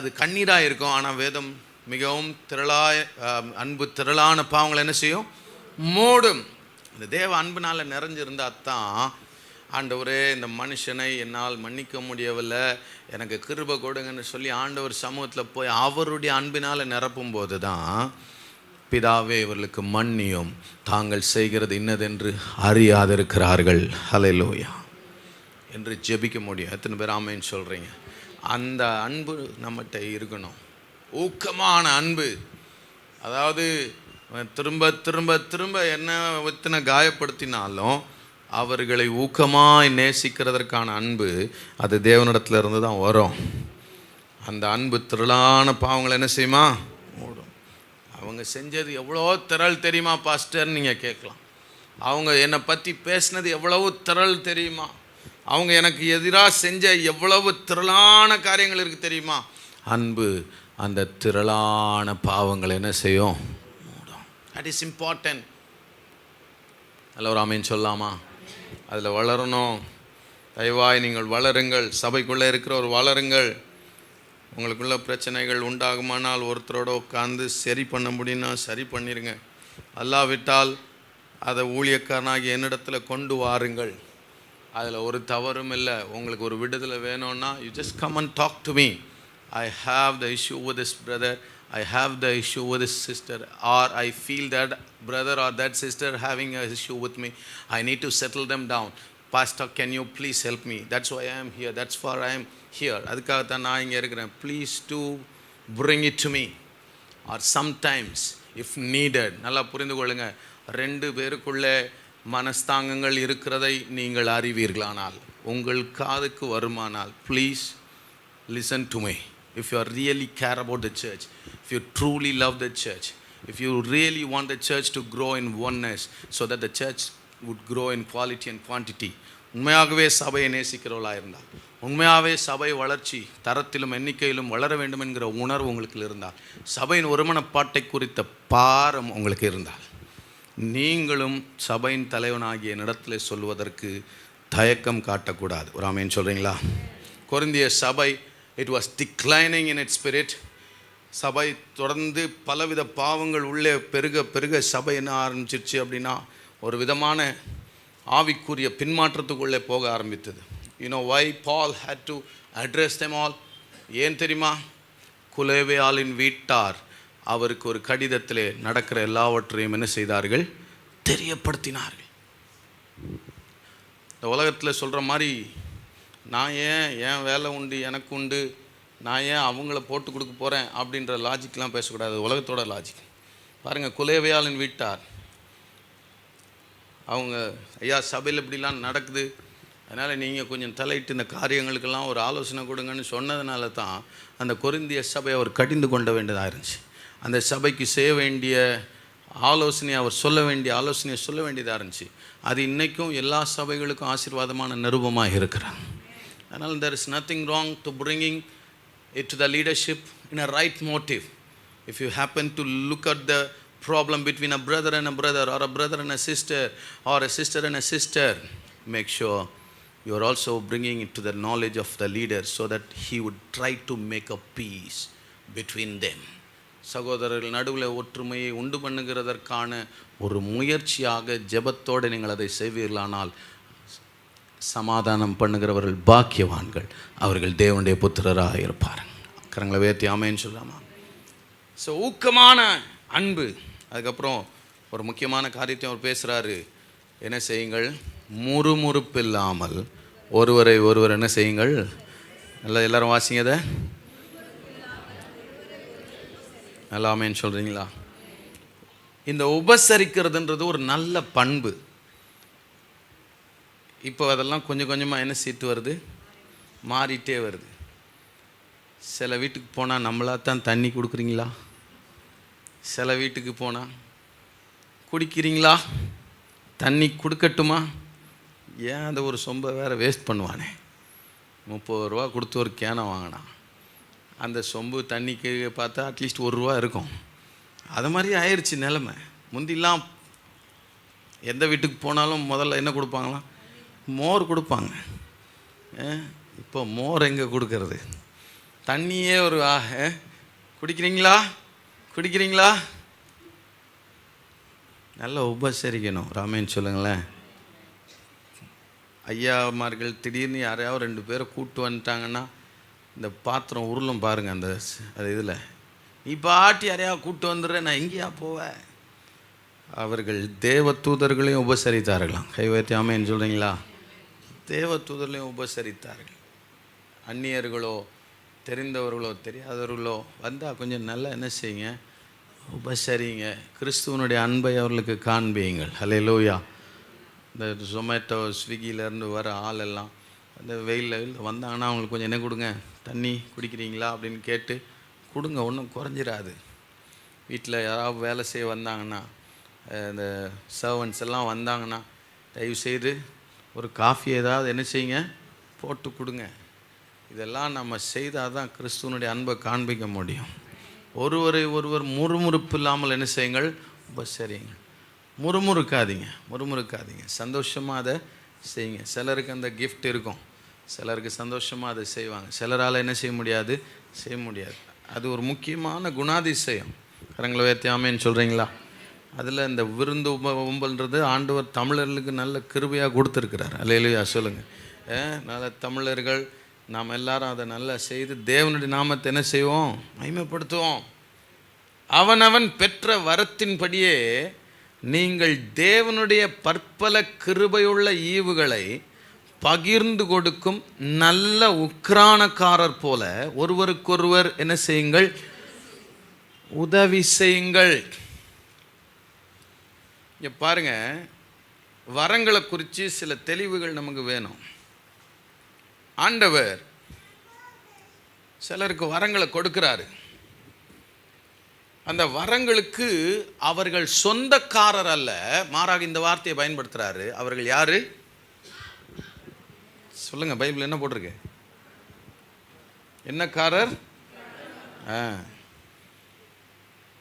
அது கண்ணீராக இருக்கும். ஆனால் வேதம் மிகவும் அன்பு திரளான பாவங்களை என்ன செய்யும்? மூடும். அந்த தேவ அன்புனால் நிறைஞ்சிருந்தால் தான் ஆண்டவரே இந்த மனுஷனை என்னால் மன்னிக்க முடியவில்லை, எனக்கு கிருபை கொடுங்கன்னு சொல்லி ஆண்டவர் சமூகத்தில் போய் அவருடைய அன்பினால் நிரப்பும் போது தான் பிதாவே இவர்களுக்கு மன்னியும், தாங்கள் செய்கிறது இன்னதென்று அறியாதிருக்கிறார்கள் ஹல்லேலூயா என்று ஜெபிக்க முடியும். எத்தனை பேர் ஆமேன்னு சொல்கிறீங்க? அந்த அன்பு நம்மகிட்ட இருக்கணும், ஊக்கமான அன்பு. அதாவது திரும்ப திரும்ப திரும்ப என்ன எத்தனை காயப்படுத்தினாலும் அவர்களை ஊக்கமாய் நேசிக்கிறதற்கான அன்பு அது தேவனிடத்துல இருந்து தான் வரும். அந்த அன்பு திரளான பாவங்களை என்ன செய்யுமா? மூடும். அவங்க செஞ்சது எவ்வளோ திரள் தெரியுமா பாஸ்டர் நீங்கள் கேட்கலாம். அவங்க என்னை பற்றி பேசினது எவ்வளவு திரள் தெரியுமா? அவங்க எனக்கு எதிராக செஞ்ச எவ்வளவு திரளான காரியங்கள் இருக்குது தெரியுமா? அன்பு அந்த திரளான பாவங்களை என்ன செய்யும்? மூடும். That is important. அதில் ஒரு ஆமீன் சொல்லாமா? அதில் வளரணும். தயவாய் நீங்கள் வளருங்கள். சபைக்குள்ளே இருக்கிற ஒரு வளருங்கள். உங்களுக்குள்ள பிரச்சனைகள் உண்டாகுமானால் ஒருத்தரோட உட்காந்து சரி பண்ண முடியும்னா சரி பண்ணிடுங்க. அல்லாவிட்டால் அதை ஊழியக்காரனாகி என்னிடத்துல கொண்டு வாருங்கள். அதில் ஒரு தவறும் இல்லை. உங்களுக்கு ஒரு விடுதலை வேணும்னா you just come and talk to me. I have the issue with this brother, I have the issue with this sister, or I feel that brother or that sister having a issue with me, I need to settle them down. Pastor, can you please help me? That's why I am here, that's why I am here. அதுக்காகத்தான் நான் இங்கே இருக்கிறேன். Please do bring it to me. Or sometimes if needed, நல்லா புரிந்து கொள்ளுங்க, ரெண்டு பேருக்குள்ளே மனஸ்தாங்கங்கள் இருக்கிறதை நீங்கள் அறிவீர்களானால், உங்கள் காதுக்கு வருமானால், please listen to me. If you really care about the church, if you truly love the church, if you really want the church to grow in oneness so that the church would grow in quality and quantity, உண்மையாகவே சபையை நேசிக்கிறவர்களாக இருந்தால், உண்மையாகவே சபை வளர்ச்சி தரத்திலும் எண்ணிக்கையிலும் வளர வேண்டும் என்கிற உணர்வு உங்களுக்கு இருந்தால், சபையின் ஒருமனப்பாட்டை குறித்த பாரம் உங்களுக்கு இருந்தால், நீங்களும் சபையின் தலைவனாகிய இடத்துல சொல்வதற்கு தயக்கம் காட்டக்கூடாது. ஒரு ஆமேன் சொல்கிறீங்களா? கொரிந்திய சபை, it was declining in its spirit. சபை தொடர்ந்து பலவித பாவங்கள் உள்ளே பெருக பெருக சபை என்ன ஆரம்பிச்சிருச்சு அப்படின்னா ஒரு விதமான ஆவிக்குரிய பின்மாற்றத்துக்குள்ளே போக ஆரம்பித்தது. You know why Paul had to address them all? ஏன் தெரியுமா? குலேவேயாளின் வீட்டார் அவருக்கு ஒரு கடிதத்திலே நடக்கிற எல்லாவற்றையும் என்ன செய்தார்கள்? தெரியப்படுத்தினார்கள். இந்த உலகத்தில் சொல்கிற மாதிரி நான் ஏன் வேலை உண்டு எனக்கு உண்டு, நான் ஏன் அவங்கள போட்டு கொடுக்க போகிறேன் அப்படின்ற லாஜிக்லாம் பேசக்கூடாது. உலகத்தோட லாஜிக் பாருங்கள். குலேவேயாளின் வீட்டார் அவங்க, ஐயா சபையில் இப்படிலாம் நடக்குது, அதனால் நீங்கள் கொஞ்சம் தலையிட்டு இந்த காரியங்களுக்கெல்லாம் ஒரு ஆலோசனை கொடுங்கன்னு சொன்னதுனால தான் அந்த கொரிந்திய சபை அவர் கடிந்து கொள்ள வேண்டியதாக இருந்துச்சு. அந்த சபைக்கு செய்ய வேண்டிய ஆலோசனையை அவர் சொல்ல வேண்டியதாக இருந்துச்சு. அது இன்றைக்கும் எல்லா சபைகளுக்கும் ஆசீர்வாதமான நிருபமாக இருக்கிறாங்க. அதனால் there is nothing wrong to bringing it to the leadership in a right motive. If you happen to look at the problem between a brother and a brother, or a brother and a sister, or a sister and a sister, make sure you are also bringing it to the knowledge of the leader so that he would try to make a peace between them. சகோதரர்கள் நடுவில் ஒற்றுமையை உண்டு பண்ணுகிறதற்கான ஒரு முயற்சியாக ஜெபத்தோடு நீங்கள் அதை செய்வீர்களானால் சமாதானம் பண்ணுகிறவர்கள் பாக்கியவான்கள், அவர்கள் தேவனுடைய புத்திரராக இருப்பார்கள். கரங்களை உயர்த்தி ஆமென் சொல்லாமா? ஸோ ஊக்கமான அன்பு. அதுக்கப்புறம் ஒரு முக்கியமான காரியத்தை அவர் பேசுகிறாரு. என்ன செய்யுங்கள்? முறுமுறுப்பில்லாமல் ஒருவரை ஒருவர் என்ன செய்யுங்கள்? நல்லா எல்லாரும் வாசிங்க அதை. நல்லா ஆமென் சொல்கிறீங்களா? இந்த உபசரிக்கிறதுன்றது ஒரு நல்ல பண்பு. இப்போ அதெல்லாம் கொஞ்சம் கொஞ்சமாக என்ன சீட்டு வருது? மாறிட்டே வருது. சில வீட்டுக்கு போனால் நம்மளாக தான் தண்ணி கொடுக்குறீங்களா? சில வீட்டுக்கு போனால் குடிக்கிறீங்களா? தண்ணி கொடுக்கட்டுமா? ஏன் அந்த ஒரு சொம்பை வேறு வேஸ்ட் பண்ணுவானே, 30 ரூபா கொடுத்து ஒரு கேனை வாங்கினான், அந்த சொம்பு தண்ணிக்கு பார்த்தா அட்லீஸ்ட் 1 ரூபா இருக்கும். அது மாதிரி ஆயிடுச்சு நிலைமை. முந்திலாம் எந்த வீட்டுக்கு போனாலும் முதல்ல என்ன கொடுப்பாங்களாம்? மோர் கொடுப்பாங்க. இப்போ மோர் எங்கே கொடுக்கறது? தண்ணியே ஒரு குடிக்கிறீங்களா? நல்லா உபசரிக்கணும். ராமேன் சொல்லுங்களேன். ஐயாமார்கள் திடீர்னு யாரையாவது 2 பேரை கூப்பிட்டு வந்துட்டாங்கன்னா இந்த பாத்திரம் உருளும் பாருங்கள். அது இதில் நீ பாட்டி யாரையாவது கூப்பிட்டு வந்துடுற, நான் எங்கேயா போவேன். அவர்கள் தேவ தூதர்களையும் உபசரித்தார்களாம். கைவேற்றி ஆமேன்னு சொல்கிறீங்களா? தேவ தூதர்களையும் உபசரித்தார்கள். அந்நியர்களோ தெரிந்தவர்களோ தெரியாதவர்களோ வந்தால் கொஞ்சம் நல்லா என்ன செய்யுங்க, உபசரிங்க. கிறிஸ்துவனுடைய அன்பை அவர்களுக்கு காண்பியுங்கள். ஹல்லேலூயா. இந்த ஜொமேட்டோ ஸ்விக்கியிலேருந்து வர ஆளெல்லாம் அந்த வெயிலில் வந்தாங்கன்னா அவங்களுக்கு கொஞ்சம் என்ன கொடுங்க, தண்ணி குடிக்கிறீங்களா அப்படின்னு கேட்டு கொடுங்க, ஒன்றும் குறைஞ்சிடாது. வீட்டில் யாராவது வேலை செய்ய வந்தாங்கன்னா, இந்த சர்வன்ட்ஸ் எல்லாம் வந்தாங்கன்னா தயவுசெய்து ஒரு காஃபி ஏதாவது என்ன செய்யுங்க, போட்டு கொடுங்க. இதெல்லாம் நம்ம செய்தால் தான் கிறிஸ்துவனுடைய அன்பை காண்பிக்க முடியும். ஒருவரை ஒருவர் முறுமுறுப்பு இல்லாமல் என்ன செய்யுங்கள், உபசரியுங்க. முறுமுறுக்காதீங்க, சந்தோஷமாக அதை செய்யுங்க. சிலருக்கு அந்த கிஃப்ட் இருக்கும், சிலருக்கு சந்தோஷமாக அதை செய்வாங்க, சிலரால் என்ன செய்ய முடியாது. அது ஒரு முக்கியமான குணாதிசயம். கரங்களை உயர்த்தி ஆமேன்னு சொல்கிறீங்களா? அதில் இந்த விருந்து உம்பல்ன்றது ஆண்டவர் தமிழர்களுக்கு நல்ல கிருபையாக கொடுத்துருக்கிறார். அல்லேலூயா சொல்லுங்கள். நல்ல தமிழர்கள் நாம் எல்லாரும் அதை நல்லா செய்து தேவனுடைய நாமத்தை என்ன செய்வோம், மகிமைப்படுத்துவோம். அவனவன் பெற்ற வரத்தின்படியே நீங்கள் தேவனுடைய பற்பல கிருபையுள்ள ஈவுகளை பகிர்ந்து கொடுக்கும் நல்ல உக்கிரானக்காரர் போல ஒருவருக்கொருவர் என்ன செய்யுங்கள், உதவி செய்யுங்கள். இங்கே பாருங்க, வரங்களை குறித்து சில தெளிவுகள் நமக்கு வேணும். ஆண்டவர் சிலருக்கு வரங்களை கொடுக்கிறாரு. அந்த வரங்களுக்கு அவர்கள் சொந்தக்காரர் அல்ல, மாறாக இந்த வார்த்தையை பயன்படுத்துகிறாரு. அவர்கள் யாரு சொல்லுங்க, பைபிள் என்ன போட்டிருக்கு, என்னக்காரர்?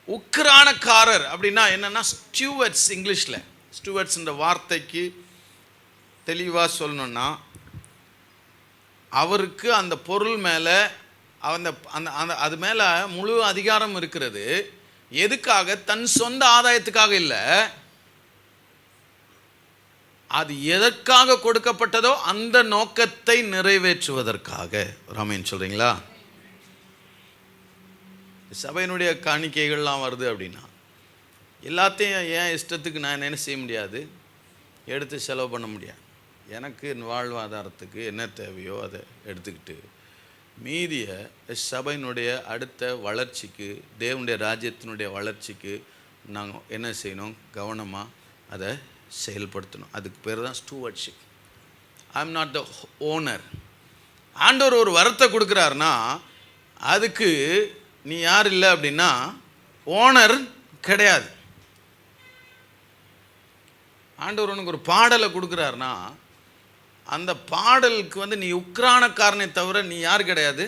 உக்கிரானக்காரர் அப்படின்னா என்னன்னா ஸ்டூவர்ட்ஸ். இங்கிலீஷில் ஸ்டூவர்ட்ஸ் இந்த வார்த்தைக்கு தெளிவாக சொல்லணும்னா, அவருக்கு அந்த பொருள் மேலே அந்த அந்த அது மேலே முழு அதிகாரம் இருக்கிறது. எதுக்காக? தன் சொந்த ஆதாயத்துக்காக இல்லை, அது எதற்காக கொடுக்கப்பட்டதோ அந்த நோக்கத்தை நிறைவேற்றுவதற்காக. ராமேன் சொல்கிறீங்களா? சபையினுடைய காணிக்கைகள்லாம் வருது அப்படின்னா எல்லாத்தையும் ஏன் இஷ்டத்துக்கு நான் என்ன செய்ய முடியாது, எடுத்து செலவு பண்ண முடியாது. எனக்கு வாழ்வாதாரத்துக்கு என்ன தேவையோ அதை எடுத்துக்கிட்டு மீதியை சபையினுடைய அடுத்த வளர்ச்சிக்கு, தேவனுடைய ராஜ்யத்தினுடைய வளர்ச்சிக்கு நாங்கள் என்ன செய்யணும், கவனமாக அதை செயல்படுத்தணும். அதுக்கு பேர் தான் stewardship. I am not the owner. ஆண்டவர் ஒரு வரத்தை கொடுக்குறாருன்னா அதுக்கு நீ யார் இல்லை அப்படின்னா ஓனர் கிடையாது. ஆண்டவர் உனக்கு ஒரு பாடலை கொடுக்குறாருன்னா அந்த பாடலுக்கு நீ உக்கிரானக்காரனை தவிர நீ யார் கிடையாது,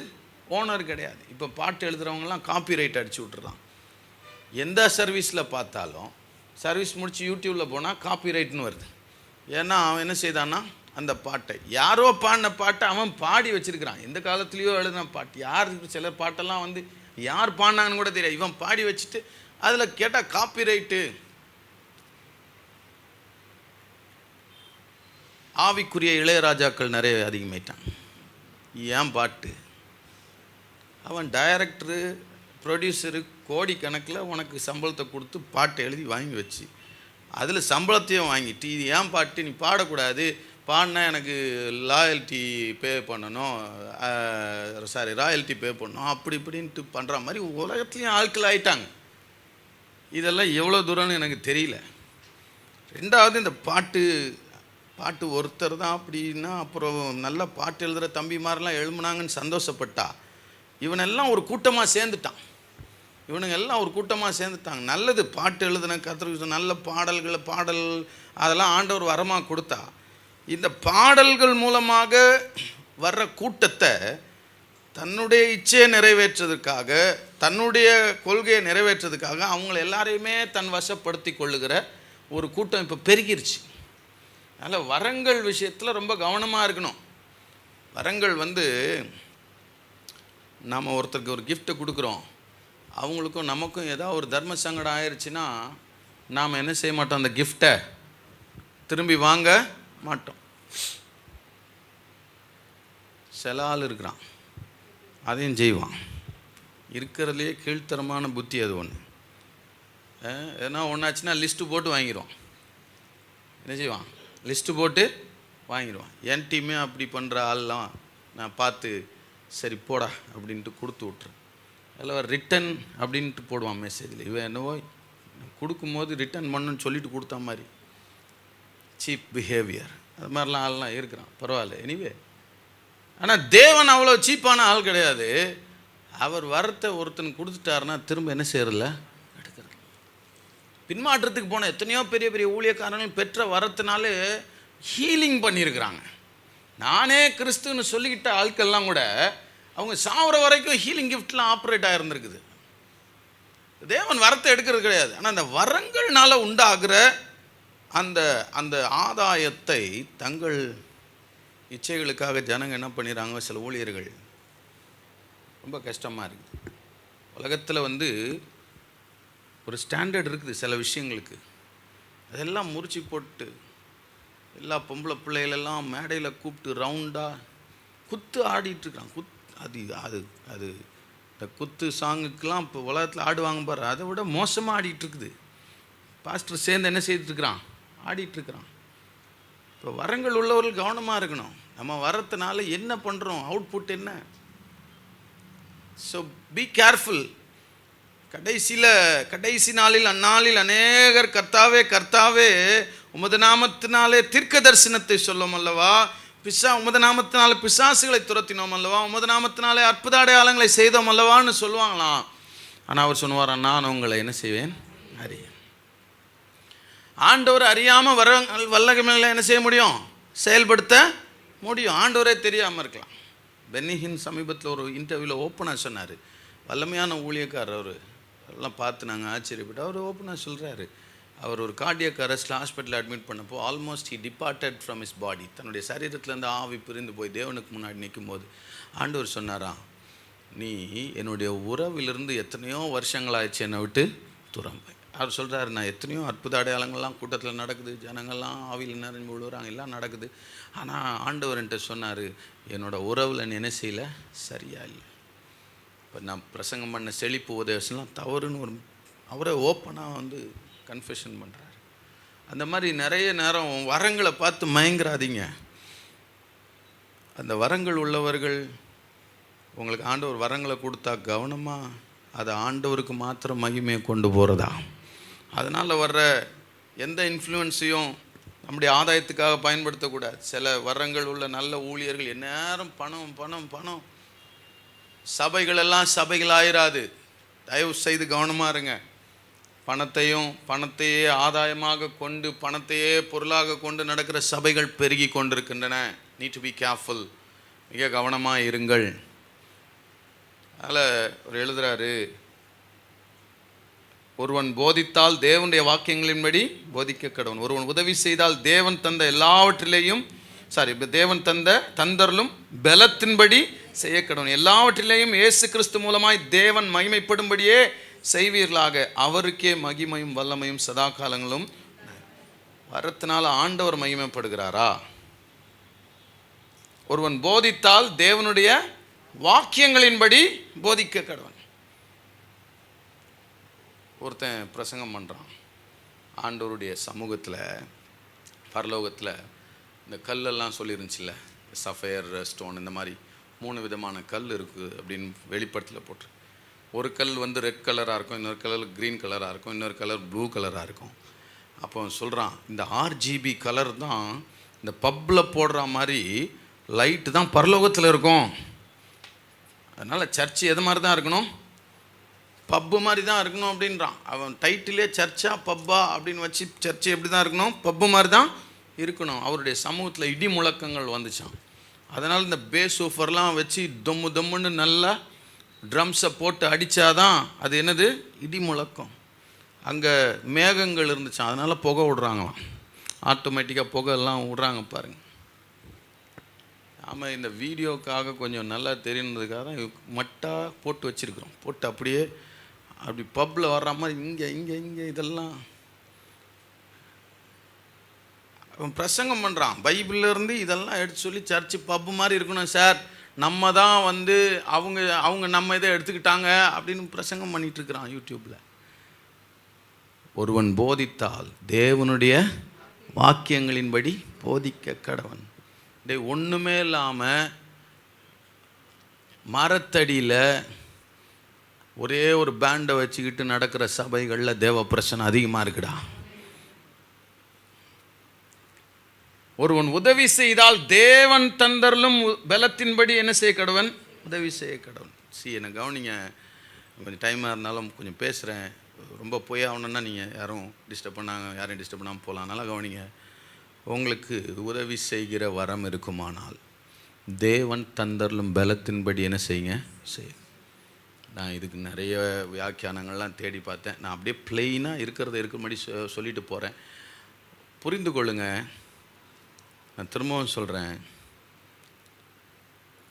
ஓனர் கிடையாது. இப்போ பாட்டு எழுதுகிறவங்கலாம் காப்பிரைட் அடிச்சு விட்டுறான். எந்த சர்வீஸில் பார்த்தாலும் சர்வீஸ் முடித்து யூடியூப்பில் போனால் காப்பிரைட்னு வருது. ஏன்னா அவன் என்ன செய்தான்னா அந்த பாட்டை யாரோ பாடின பாட்டை அவன் பாடி வச்சுருக்கிறான். எந்த காலத்துலேயோ எழுதின பாட்டு. யார் சில பாட்டெல்லாம் யார் பாடினாங்கன்னு கூட தெரியாது, இவன் பாடி வச்சுட்டு அதில் கேட்டால் காப்பிரைட்டு. ஆவிக்குரிய இளையராஜாக்கள் நிறைய அதிகமாயிட்டான். ஏன் பாட்டு? அவன் டைரக்டரு ப்ரொடியூசரு கோடிக்கணக்கில் உனக்கு சம்பளத்தை கொடுத்து பாட்டை எழுதி வாங்கி வச்சு அதில் சம்பளத்தையும் வாங்கிட்டு இது ஏன் பாட்டு, நீ பாடக்கூடாது, பாடினா எனக்கு ராயல்ட்டி பே பண்ணணும், ராயல்ட்டி பே பண்ணணும், அப்படி இப்படின்ட்டு பண்ணுற மாதிரி உலகத்துலேயும் ஆட்கள் ஆகிட்டாங்க. இதெல்லாம் எவ்வளோ தூரம்னு எனக்கு தெரியல. ரெண்டாவது, இந்த பாட்டு ஒருத்தர் தான் அப்படின்னா அப்புறம் நல்லா பாட்டு எழுதுகிற தம்பி மாதிரிலாம் எழுமுனாங்கன்னு சந்தோஷப்பட்டா இவனெல்லாம் ஒரு கூட்டமாக சேர்ந்துட்டான். இவனுங்க எல்லாம் ஒரு கூட்டமாக சேர்ந்துட்டாங்க. நல்லது, பாட்டு எழுதுன கத்திரிக்கு நல்ல பாடல் அதெல்லாம் ஆண்டவர் வரமாக கொடுத்தா இந்த பாடல்கள் மூலமாக வர்ற கூட்டத்தை தன்னுடைய இச்சையை நிறைவேற்றுறதுக்காக, தன்னுடைய கொள்கையை நிறைவேற்றுறதுக்காக அவங்கள எல்லாரையுமே தன் வசப்படுத்தி கொள்ளுகிற ஒரு கூட்டம் இப்போ பெருகிருச்சு. அதனால் வரங்கள் விஷயத்தில் ரொம்ப கவனமாக இருக்கணும். வரங்கள் நாம் ஒருத்தருக்கு ஒரு கிஃப்ட்டை கொடுக்குறோம், அவங்களுக்கும் நமக்கும் ஏதாவது ஒரு தர்ம சங்கடம் ஆயிடுச்சுன்னா நாம் என்ன செய்ய மாட்டோம், அந்த கிஃப்டை திரும்பி வாங்க மாட்டோம். சில ஆள் இருக்கிறான், அதையும் செய்வான். இருக்கிறதுலையே கீழ்த்தரமான புத்தி அது ஒன்று. எதனா ஒன்றாச்சுன்னா லிஸ்ட்டு போட்டு வாங்கிடுவான். என்ன செய்வான்? லிஸ்ட்டு போட்டு வாங்கிடுவான். என் டீமே அப்படி பண்ணுற ஆள்லாம் நான் பார்த்து சரி போடா அப்படின்ட்டு கொடுத்து விட்றேன். அதில் ரிட்டன் அப்படின்ட்டு போடுவான் மெசேஜில். இவன் என்னவோ கொடுக்கும்போது ரிட்டன் பண்ணுன்னு சொல்லிட்டு கொடுத்தா மாதிரி சீப் பிஹேவியர். அது மாதிரிலாம் ஆள்லாம் இருக்கிறான். பரவாயில்ல, எனிவே. ஆனால் தேவன் அவ்வளோ சீப்பான ஆள் கிடையாது. அவர் வரத்தை ஒருத்தன் கொடுத்துட்டாருன்னா திரும்ப என்ன செய்யறதில்ல, எடுக்கிறது. பின்மாற்றத்துக்கு போன எத்தனையோ பெரிய பெரிய ஊழியக்காரர்கள் பெற்ற வரத்தினாலே ஹீலிங் பண்ணியிருக்கிறாங்க. நானே கிறிஸ்துன்னு சொல்லிக்கிட்ட ஆட்கள்லாம் கூட அவங்க சாவர வரைக்கும் ஹீலிங் கிஃப்ட்லாம் ஆப்ரேட் ஆகிருந்துருக்குது. தேவன் வரத்தை எடுக்கிறது கிடையாது. ஆனால் அந்த வரங்கள்னால உண்டாகிற அந்த அந்த ஆதாயத்தை தங்கள் இச்சைகளுக்காக ஜனங்க என்ன பண்ணிடுறாங்க, சில ஊழியர்கள். ரொம்ப கஷ்டமாக இருக்குது. உலகத்தில் ஒரு ஸ்டாண்டர்ட் இருக்குது சில விஷயங்களுக்கு. அதெல்லாம் முறிச்சு போட்டு எல்லா பொம்பளை பிள்ளைகளெல்லாம் மேடையில் கூப்பிட்டு ரவுண்டாக குத்து ஆடிட்டுருக்கான். அது அது அது இந்த குத்து சாங்குக்கெலாம் இப்போ உலகத்தில் ஆடுவாங்க பாரு, அதை விட மோசமாக ஆடிட்டுருக்குது. பாஸ்டர் சேர்ந்து என்ன செய்துட்டுருக்கிறான், ஆடிட்டுருக்கிறான். இப்போ வரங்கள் உள்ளவர்கள் கவனமாக இருக்கணும். நம்ம வரத்தினால என்ன பண்ணுறோம், அவுட்புட் என்ன. So be careful. கடைசி நாளில் அந்நாளில் அநேகர் கர்த்தாவே கர்த்தாவே உமது நாமத்தினாலே தீர்க்க தரிசனத்தை சொல்லும் அல்லவா, உமது நாமத்தினாலே பிசாசுகளை துரத்தினோம் அல்லவா, உமது நாமத்தினாலே அற்புத அடையாளங்களை செய்தோம் அல்லவான்னு சொல்லுவாங்களாம். ஆனால் அவர் சொன்னார், நான் உங்களை என்ன செய்வேன் அறிய. ஆண்டவர் அறியாமல் வல்லமைகளை என்ன செய்ய முடியும், செயல்படுத்த முடியும். ஆண்டவரே தெரியாமல் இருக்கலாம். பென்னிஹின் சமீபத்தில் ஒரு இன்டர்வியூவில் ஓப்பனாக சொன்னார். வல்லமையான ஊழியக்காரர் அவர். எல்லாம் பார்த்து நாங்கள் ஆச்சரியப்பட்டு அவர் ஓப்பனாக சொல்கிறாரு. அவர் ஒரு கார்டியக் அரெஸ்ட்டில் ஹாஸ்பிட்டலில் அட்மிட் பண்ணப்போ almost he departed from his body. தன்னுடைய சரீரத்துலேருந்து ஆவி பிரிந்து போய் தேவனுக்கு முன்னாடி நிற்கும் போது ஆண்டவர் சொன்னாராம், நீ என்னுடைய உறவிலிருந்து எத்தனையோ வருஷங்களாகிடுச்சு என்னை விட்டு தூரம் போய். அவர் சொல்கிறாரு, நான் எத்தனையோ அற்புத அடையாளங்கள்லாம் கூட்டத்தில் நடக்குது, ஜனங்கள்லாம் ஆவியில் நிறைஞ்சு விழுவுறாங்க, எல்லாம் நடக்குது. ஆனால் ஆண்டவர் என்கிட்ட சொன்னார், என்னோடய உறவில் நீ என்ன செய்யலை, சரியா இல்லை. இப்போ நான் பிரசங்கம் பண்ண செழிப்பு உபதேசம்லாம் தவறுன்னு அவரே ஓப்பனாக கன்ஃபெஷன் பண்ணுறாரு. அந்த மாதிரி நிறைய நேரம் வரங்களை பார்த்து மயங்கிறாதீங்க. அந்த வரங்கள் உள்ளவர்கள் உங்களுக்கு ஆண்டவர் வரங்களை கொடுத்தா கவனமாக அதை ஆண்டவருக்கு மாத்திரம் மகிமையை கொண்டு போகிறதா. அதனால் வர்ற எந்த இன்ஃப்ளூயன்ஸையும் நம்முடைய ஆதாயத்துக்காக பயன்படுத்தக்கூடாது. சில வரங்கள் உள்ள நல்ல ஊழியர்கள் எந்நேரம் பணம் பணம் பணம். சபைகளெல்லாம் சபைகளாயிராது. தயவு செய்து கவனமாக இருங்க. பணத்தையே ஆதாயமாக கொண்டு பணத்தையே பொருளாக கொண்டு நடக்கிற சபைகள் பெருகி கொண்டிருக்கின்றன. Need to be careful. மிக கவனமாக இருங்கள். அதில் ஒரு எழுதுகிறாரு, ஒருவன் போதித்தால் தேவனுடைய வாக்கியங்களின்படி போதிக்க கடவன். ஒருவன் உதவி செய்தால் தேவன் தந்த எல்லாவற்றிலேயும் தேவன் தந்தருளும் பலத்தின்படி செய்ய கடவன். எல்லாவற்றிலேயும் இயேசு கிறிஸ்து மூலமாய் தேவன் மகிமைப்படும்படியே செய்வீர்களாக. அவருக்கே மகிமையும் வல்லமையும் சதா காலங்களும். வரத்தினால ஆண்டவர் மகிமைப்படுகிறாரா? ஒருவன் போதித்தால் தேவனுடைய வாக்கியங்களின்படி போதிக்க கடவன். ஒருத்தன் பிரசங்கம் பண்ணுறான். ஆண்டவருடைய சமூகத்தில் பரலோகத்தில் இந்த கல்லெல்லாம் சொல்லிருந்துச்சுல்ல, சஃபயர் ஸ்டோன், இந்த மாதிரி 3 விதமான கல் இருக்குது அப்படின்னு வெளிப்படத்தில் போட்டு. ஒரு கல் ரெட் கலராக இருக்கும், இன்னொரு கலர் க்ரீன் கலராக இருக்கும், இன்னொரு கலர் ப்ளூ கலராக இருக்கும். அப்போ சொல்கிறான், இந்த RGB கலர் தான் இந்த பப்பில் போடுற மாதிரி லைட்டு தான் பரலோகத்தில் இருக்கும். அதனால் சர்ச்சு எது மாதிரி தான் இருக்கணும், பப்பு மாதிரி தான் இருக்கணும் அப்படின்றான். அவன் டைட்டிலே சர்ச்சா பப்பா அப்படின்னு வச்சு, சர்ச்சு எப்படி தான் இருக்கணும், பப்பு மாதிரி தான் இருக்கணும். அவருடைய சமூகத்தில் இடி முழக்கங்கள் வந்துச்சான். அதனால் இந்த பேஸ் ஊஃபர்லாம் வச்சு தொம்முன்னு நல்லா ட்ரம்ஸை போட்டு அடித்தாதான் அது என்னது, இடி முழக்கம். அங்கே மேகங்கள் இருந்துச்சான், அதனால் புகை விடுறாங்களாம். ஆட்டோமேட்டிக்காக புகை எல்லாம் விடுறாங்க பாருங்கள். ஆமாம், இந்த வீடியோக்காக கொஞ்சம் நல்லா தெரியணுன்றதுக்காக தான் மட்டாக போட்டு வச்சுருக்குறோம். போட்டு அப்படியே அப்படி பப்பில் வர்ற மாதிரி இங்கே இதெல்லாம் அவன் பிரசங்கம் பண்ணுறான். பைபிள்லேருந்து இதெல்லாம் எடுத்து சொல்லி சர்ச்சு பப்பு மாதிரி இருக்கணும் சார், நம்ம தான் வந்து அவங்க நம்ம இதை எடுத்துக்கிட்டாங்க அப்படின்னு பிரசங்கம் பண்ணிட்டு இருக்கிறான் யூடியூப்ல. ஒருவன் போதித்தால் தேவனுடைய வாக்கியங்களின்படி போதிக்க கடவன். ஒன்றுமே இல்லாமல் மரத்தடியில் ஒரே ஒரு பேண்டை வச்சுக்கிட்டு நடக்கிற சபைகளில் தேவ பிரச்சனை அதிகமாக இருக்குடா. ஒருவன் உதவி செய்தால் தேவன் தந்தரலும் பலத்தின்படி என்ன செய்ய கடவன்? உதவி செய்ய கடவன். என்னை கவனிங்க, கொஞ்சம் டைமாக இருந்தாலும் கொஞ்சம் பேசுகிறேன். ரொம்ப போய் ஆகணுன்னா நீங்கள் யாரையும் டிஸ்டர்ப் பண்ணாமல் போகலாம். அதனால் கவனிங்க. உங்களுக்கு உதவி செய்கிற வரம் இருக்குமானால் தேவன் தந்தரலும் பலத்தின்படி என்ன செய்யுங்க? நான் இதுக்கு நிறைய வியாக்கியானங்கள்லாம் தேடி பார்த்தேன். நான் அப்படியே பிளெயினாக இருக்கிறபடி சொல்லிட்டு போகிறேன். புரிந்து கொள்ளுங்க. நான் திரும்பவும் சொல்கிறேன்,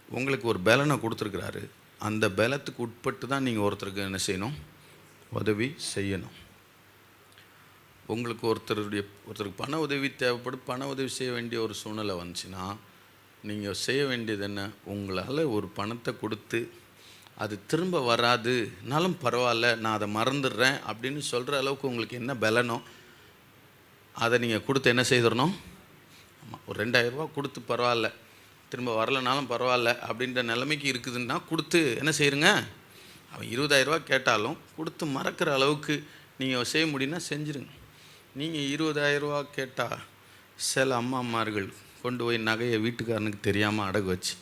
உங்களுக்கு ஒரு பலனை கொடுத்துருக்குறாரு. அந்த பலத்துக்கு உட்பட்டு தான் நீங்கள் ஒருத்தருக்கு என்ன செய்யணும்? உதவி செய்யணும். உங்களுக்கு ஒருத்தருக்கு பண உதவி தேவைப்படும், பண உதவி செய்ய வேண்டிய ஒரு சூழ்நிலை வந்துச்சுன்னா நீங்கள் செய்ய வேண்டியது என்ன? உங்களால் ஒரு பணத்தை கொடுத்து அது திரும்ப வராதுனாலும் பரவாயில்ல, நான் அதை மறந்துடுறேன் அப்படின்னு சொல்கிற அளவுக்கு உங்களுக்கு என்ன பலனோ அதை நீங்கள் கொடுத்து என்ன செய்திடணும்? ஆமாம், ஒரு 2000 ரூபா கொடுத்து பரவாயில்ல, திரும்ப வரலைனாலும் பரவாயில்ல அப்படின்ற நிலைமைக்கு இருக்குதுன்னா கொடுத்து என்ன செய்யுங்க? அவன் 20,000 ரூபா கேட்டாலும் கொடுத்து மறக்கிற அளவுக்கு நீங்கள் செய்ய முடியும்னா செஞ்சுருங்க. நீங்கள் 20,000 ரூபா கேட்டால் சில அம்மாமார்கள் கொண்டு போய் நகையை வீட்டுக்காரனுக்கு தெரியாமல் அடகு வச்சு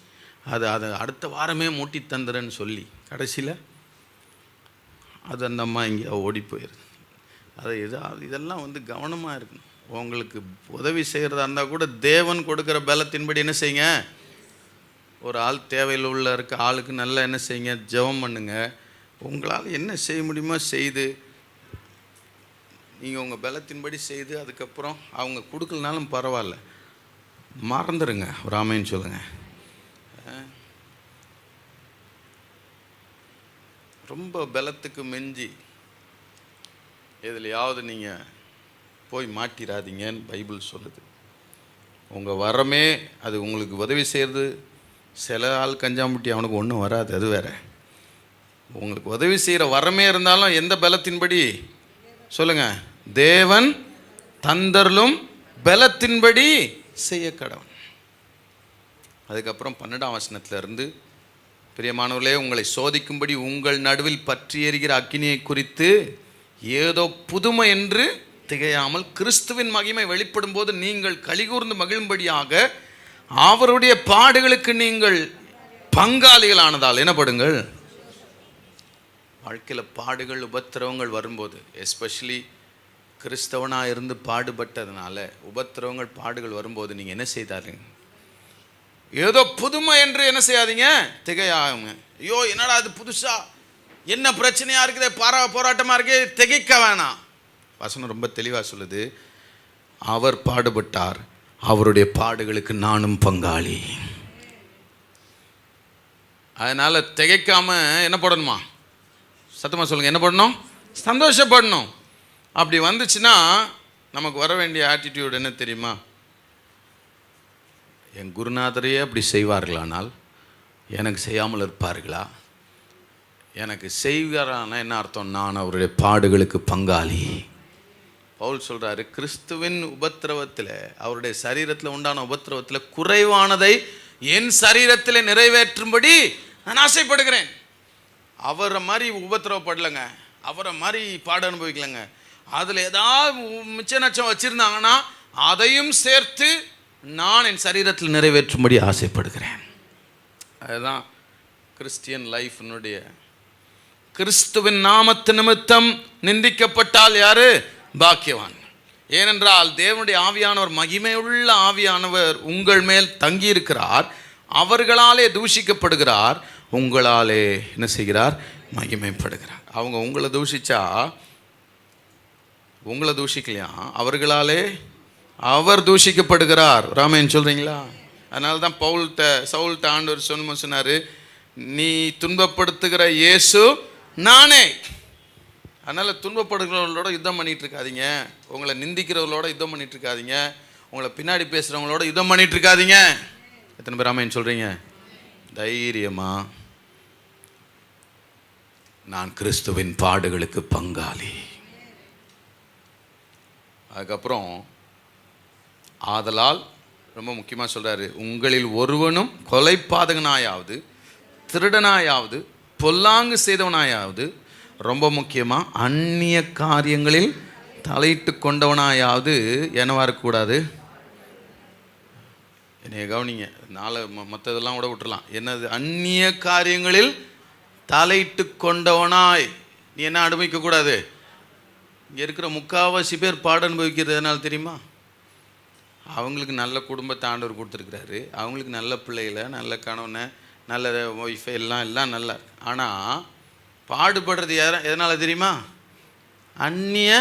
அதை அடுத்த வாரமே மூட்டி தந்துறேன்னு சொல்லி கடைசியில் அது அந்த அம்மா இங்கே ஓடி போயிடுது. இதெல்லாம் வந்து கவனமாக இருக்கணும். உங்களுக்கு உதவி செய்கிறதா இருந்தால் கூட தேவன் கொடுக்குற பலத்தின்படி என்ன செய்யுங்க? ஒரு ஆள் தேவையில் உள்ள இருக்க ஆளுக்கு நல்லா என்ன செய்யுங்க? ஜெபம் பண்ணுங்க. உங்களால் என்ன செய்ய முடியுமோ செய்து நீங்கள் உங்கள் பலத்தின்படி செய்து அதுக்கப்புறம் அவங்க கொடுக்கலனாலும் பரவாயில்ல, மறந்துடுங்க. ஒரு ஆமைன்னு சொல்லுங்கள். ரொம்ப பலத்துக்கு மிஞ்சி எதுலையாவது நீங்கள் போய் மாட்டிடாதீங்கன்னு பைபிள் சொல்லுது. உங்கள் வரமே அது உங்களுக்கு உதவி செய்கிறது. சில ஆள் கஞ்சாமுட்டி அவனுக்கு ஒன்றும் வராது, அது வேற. உங்களுக்கு உதவி செய்கிற வரமே இருந்தாலும் எந்த பலத்தின்படி சொல்லுங்கள்? தேவன் தந்தரலும் பலத்தின்படி செய்ய கடவன். அதுக்கப்புறம் 12ஆம் வசனத்திலிருந்து, பிரியமானவர்களே, உங்களை சோதிக்கும்படி உங்கள் நடுவில் பற்றி எரிகிற அக்கினியை குறித்து ஏதோ புதுமை என்று திகையாமல் கிறிஸ்துவின் மகிமை வெளிப்படும் போது நீங்கள் கலிகூர்ந்து மகிழும்படியாக அவருடைய பாடுகளுக்கு நீங்கள் பங்காளிகளானதால் எனப்படுங்கள். வாழ்க்கையில் பாடுகள் உபத்திரவங்கள் வரும்போது, எஸ்பெஷலி கிறிஸ்தவனாக இருந்து பாடுபட்டதுனால உபத்திரவங்கள் பாடுகள் வரும்போது நீங்கள் என்ன செய்தாருங்க? ஏதோ புதுமை என்று என்ன செய்யாதீங்க? திகையாகுங்க. ஐயோ என்னடா அது புதுசா, என்ன பிரச்சனையா இருக்குது, போராட்டமாக இருக்கு, திகைக்க வேணாம். வசனம் ரொம்ப தெளிவாக சொல்லுது, அவர் பாடுபட்டார், அவருடைய பாடுகளுக்கு நானும் பங்காளி. அதனால திகைக்காம என்ன பண்ணணுமா? சத்தமாக சொல்லுங்க, என்ன பண்ணணும்? சந்தோஷப்படணும். அப்படி வந்துச்சுன்னா நமக்கு வர வேண்டிய ஆட்டிடியூட் என்ன தெரியுமா? என் குருநாதரையே அப்படி செய்வார்களானால் எனக்கு செய்யாமல் இருப்பார்களா? எனக்கு செய்வாரானா என்ன அர்த்தம்? நான் அவருடைய பாடுகளுக்கு பங்காளி. பவுல் சொல்கிறாரு, கிறிஸ்துவின் உபத்திரவத்தில், அவருடைய சரீரத்தில் உண்டான உபத்திரவத்தில் குறைவானதை என் சரீரத்தில் நிறைவேற்றும்படி நான் ஆசைப்படுகிறேன். அவரை மாதிரி உபத்திரவப்படலைங்க, அவரை மாதிரி பாட அனுபவிக்கலைங்க. அதில் ஏதாவது மிச்ச நச்சம் வச்சுருந்தாங்கன்னா அதையும் சேர்த்து நான் என் சரீரத்தில் நிறைவேற்றும்படி ஆசைப்படுகிறேன். அதுதான் கிறிஸ்டியன் லைஃப்னுடைய. கிறிஸ்துவின் நாமத்து நிமித்தம் நிந்திக்கப்பட்டால் யாரு பாக்கியவான்? ஏனென்றால் தேவனுடைய ஆவியானவர், மகிமையுள்ள ஆவியானவர் உங்கள் மேல் தங்கியிருக்கிறார். அவர்களாலே தூஷிக்கப்படுகிறார், உங்களாலே என்ன செய்கிறார்? மகிமைப்படுகிறார். அவங்க உங்களை தூஷிச்சா உங்களை தூஷிக்கலையா, அவர்களாலே அவர் தூஷிக்கப்படுகிறார். ராமேன் சொல்கிறீங்களா? அதனால தான் சவுல்ட்ட ஆண்டவர் சொன்னார், நீ துன்பப்படுத்துகிற இயேசு நானே. அதனால் துன்பப்படுகிறவர்களோட யுத்தம் பண்ணிகிட்டு இருக்காதீங்க, உங்களை நிந்திக்கிறவங்களோட யுத்தம் பண்ணிகிட்டு இருக்காதீங்க, உங்களை பின்னாடி பேசுகிறவங்களோட யுத்தம் பண்ணிகிட்டு இருக்காதீங்க. எத்தனை பேர் ஆமேன்னு சொல்கிறீங்க? தைரியமா நான் கிறிஸ்துவின் பாடுகளுக்கு பங்காளி. அதுக்கப்புறம் ஆதலால் ரொம்ப முக்கியமாக சொல்கிறாரு, உங்களில் ஒருவனும் கொலைபாதகனாயாவது திருடனாயாவது பொல்லாங்கு செய்தவனாயாவது, ரொம்ப முக்கியமாக அந்நிய காரியங்களில் தலையிட்டு கொண்டவனாயாவது என்னவா இருக்கக்கூடாது. என்னைய கவனிங்க, மற்றதெல்லாம் கூட விட்டுறலாம். என்னது? அந்நிய காரியங்களில் தலையிட்டு கொண்டவனாய் நீ என்ன அனுபவிக்கக்கூடாது. இங்கே இருக்கிற முக்கால்வாசி பேர் பாட அனுபவிக்கிறது எதனால் தெரியுமா? அவங்களுக்கு நல்ல குடும்பத்தை ஆண்டவர் கொடுத்துருக்குறாரு, அவங்களுக்கு நல்ல பிள்ளைகளை, நல்ல கணவனை, நல்ல ஒய்ஃபை, எல்லாம் நல்லா. ஆனால் பாடுபடுறது எதனால் தெரியுமா? அந்நிய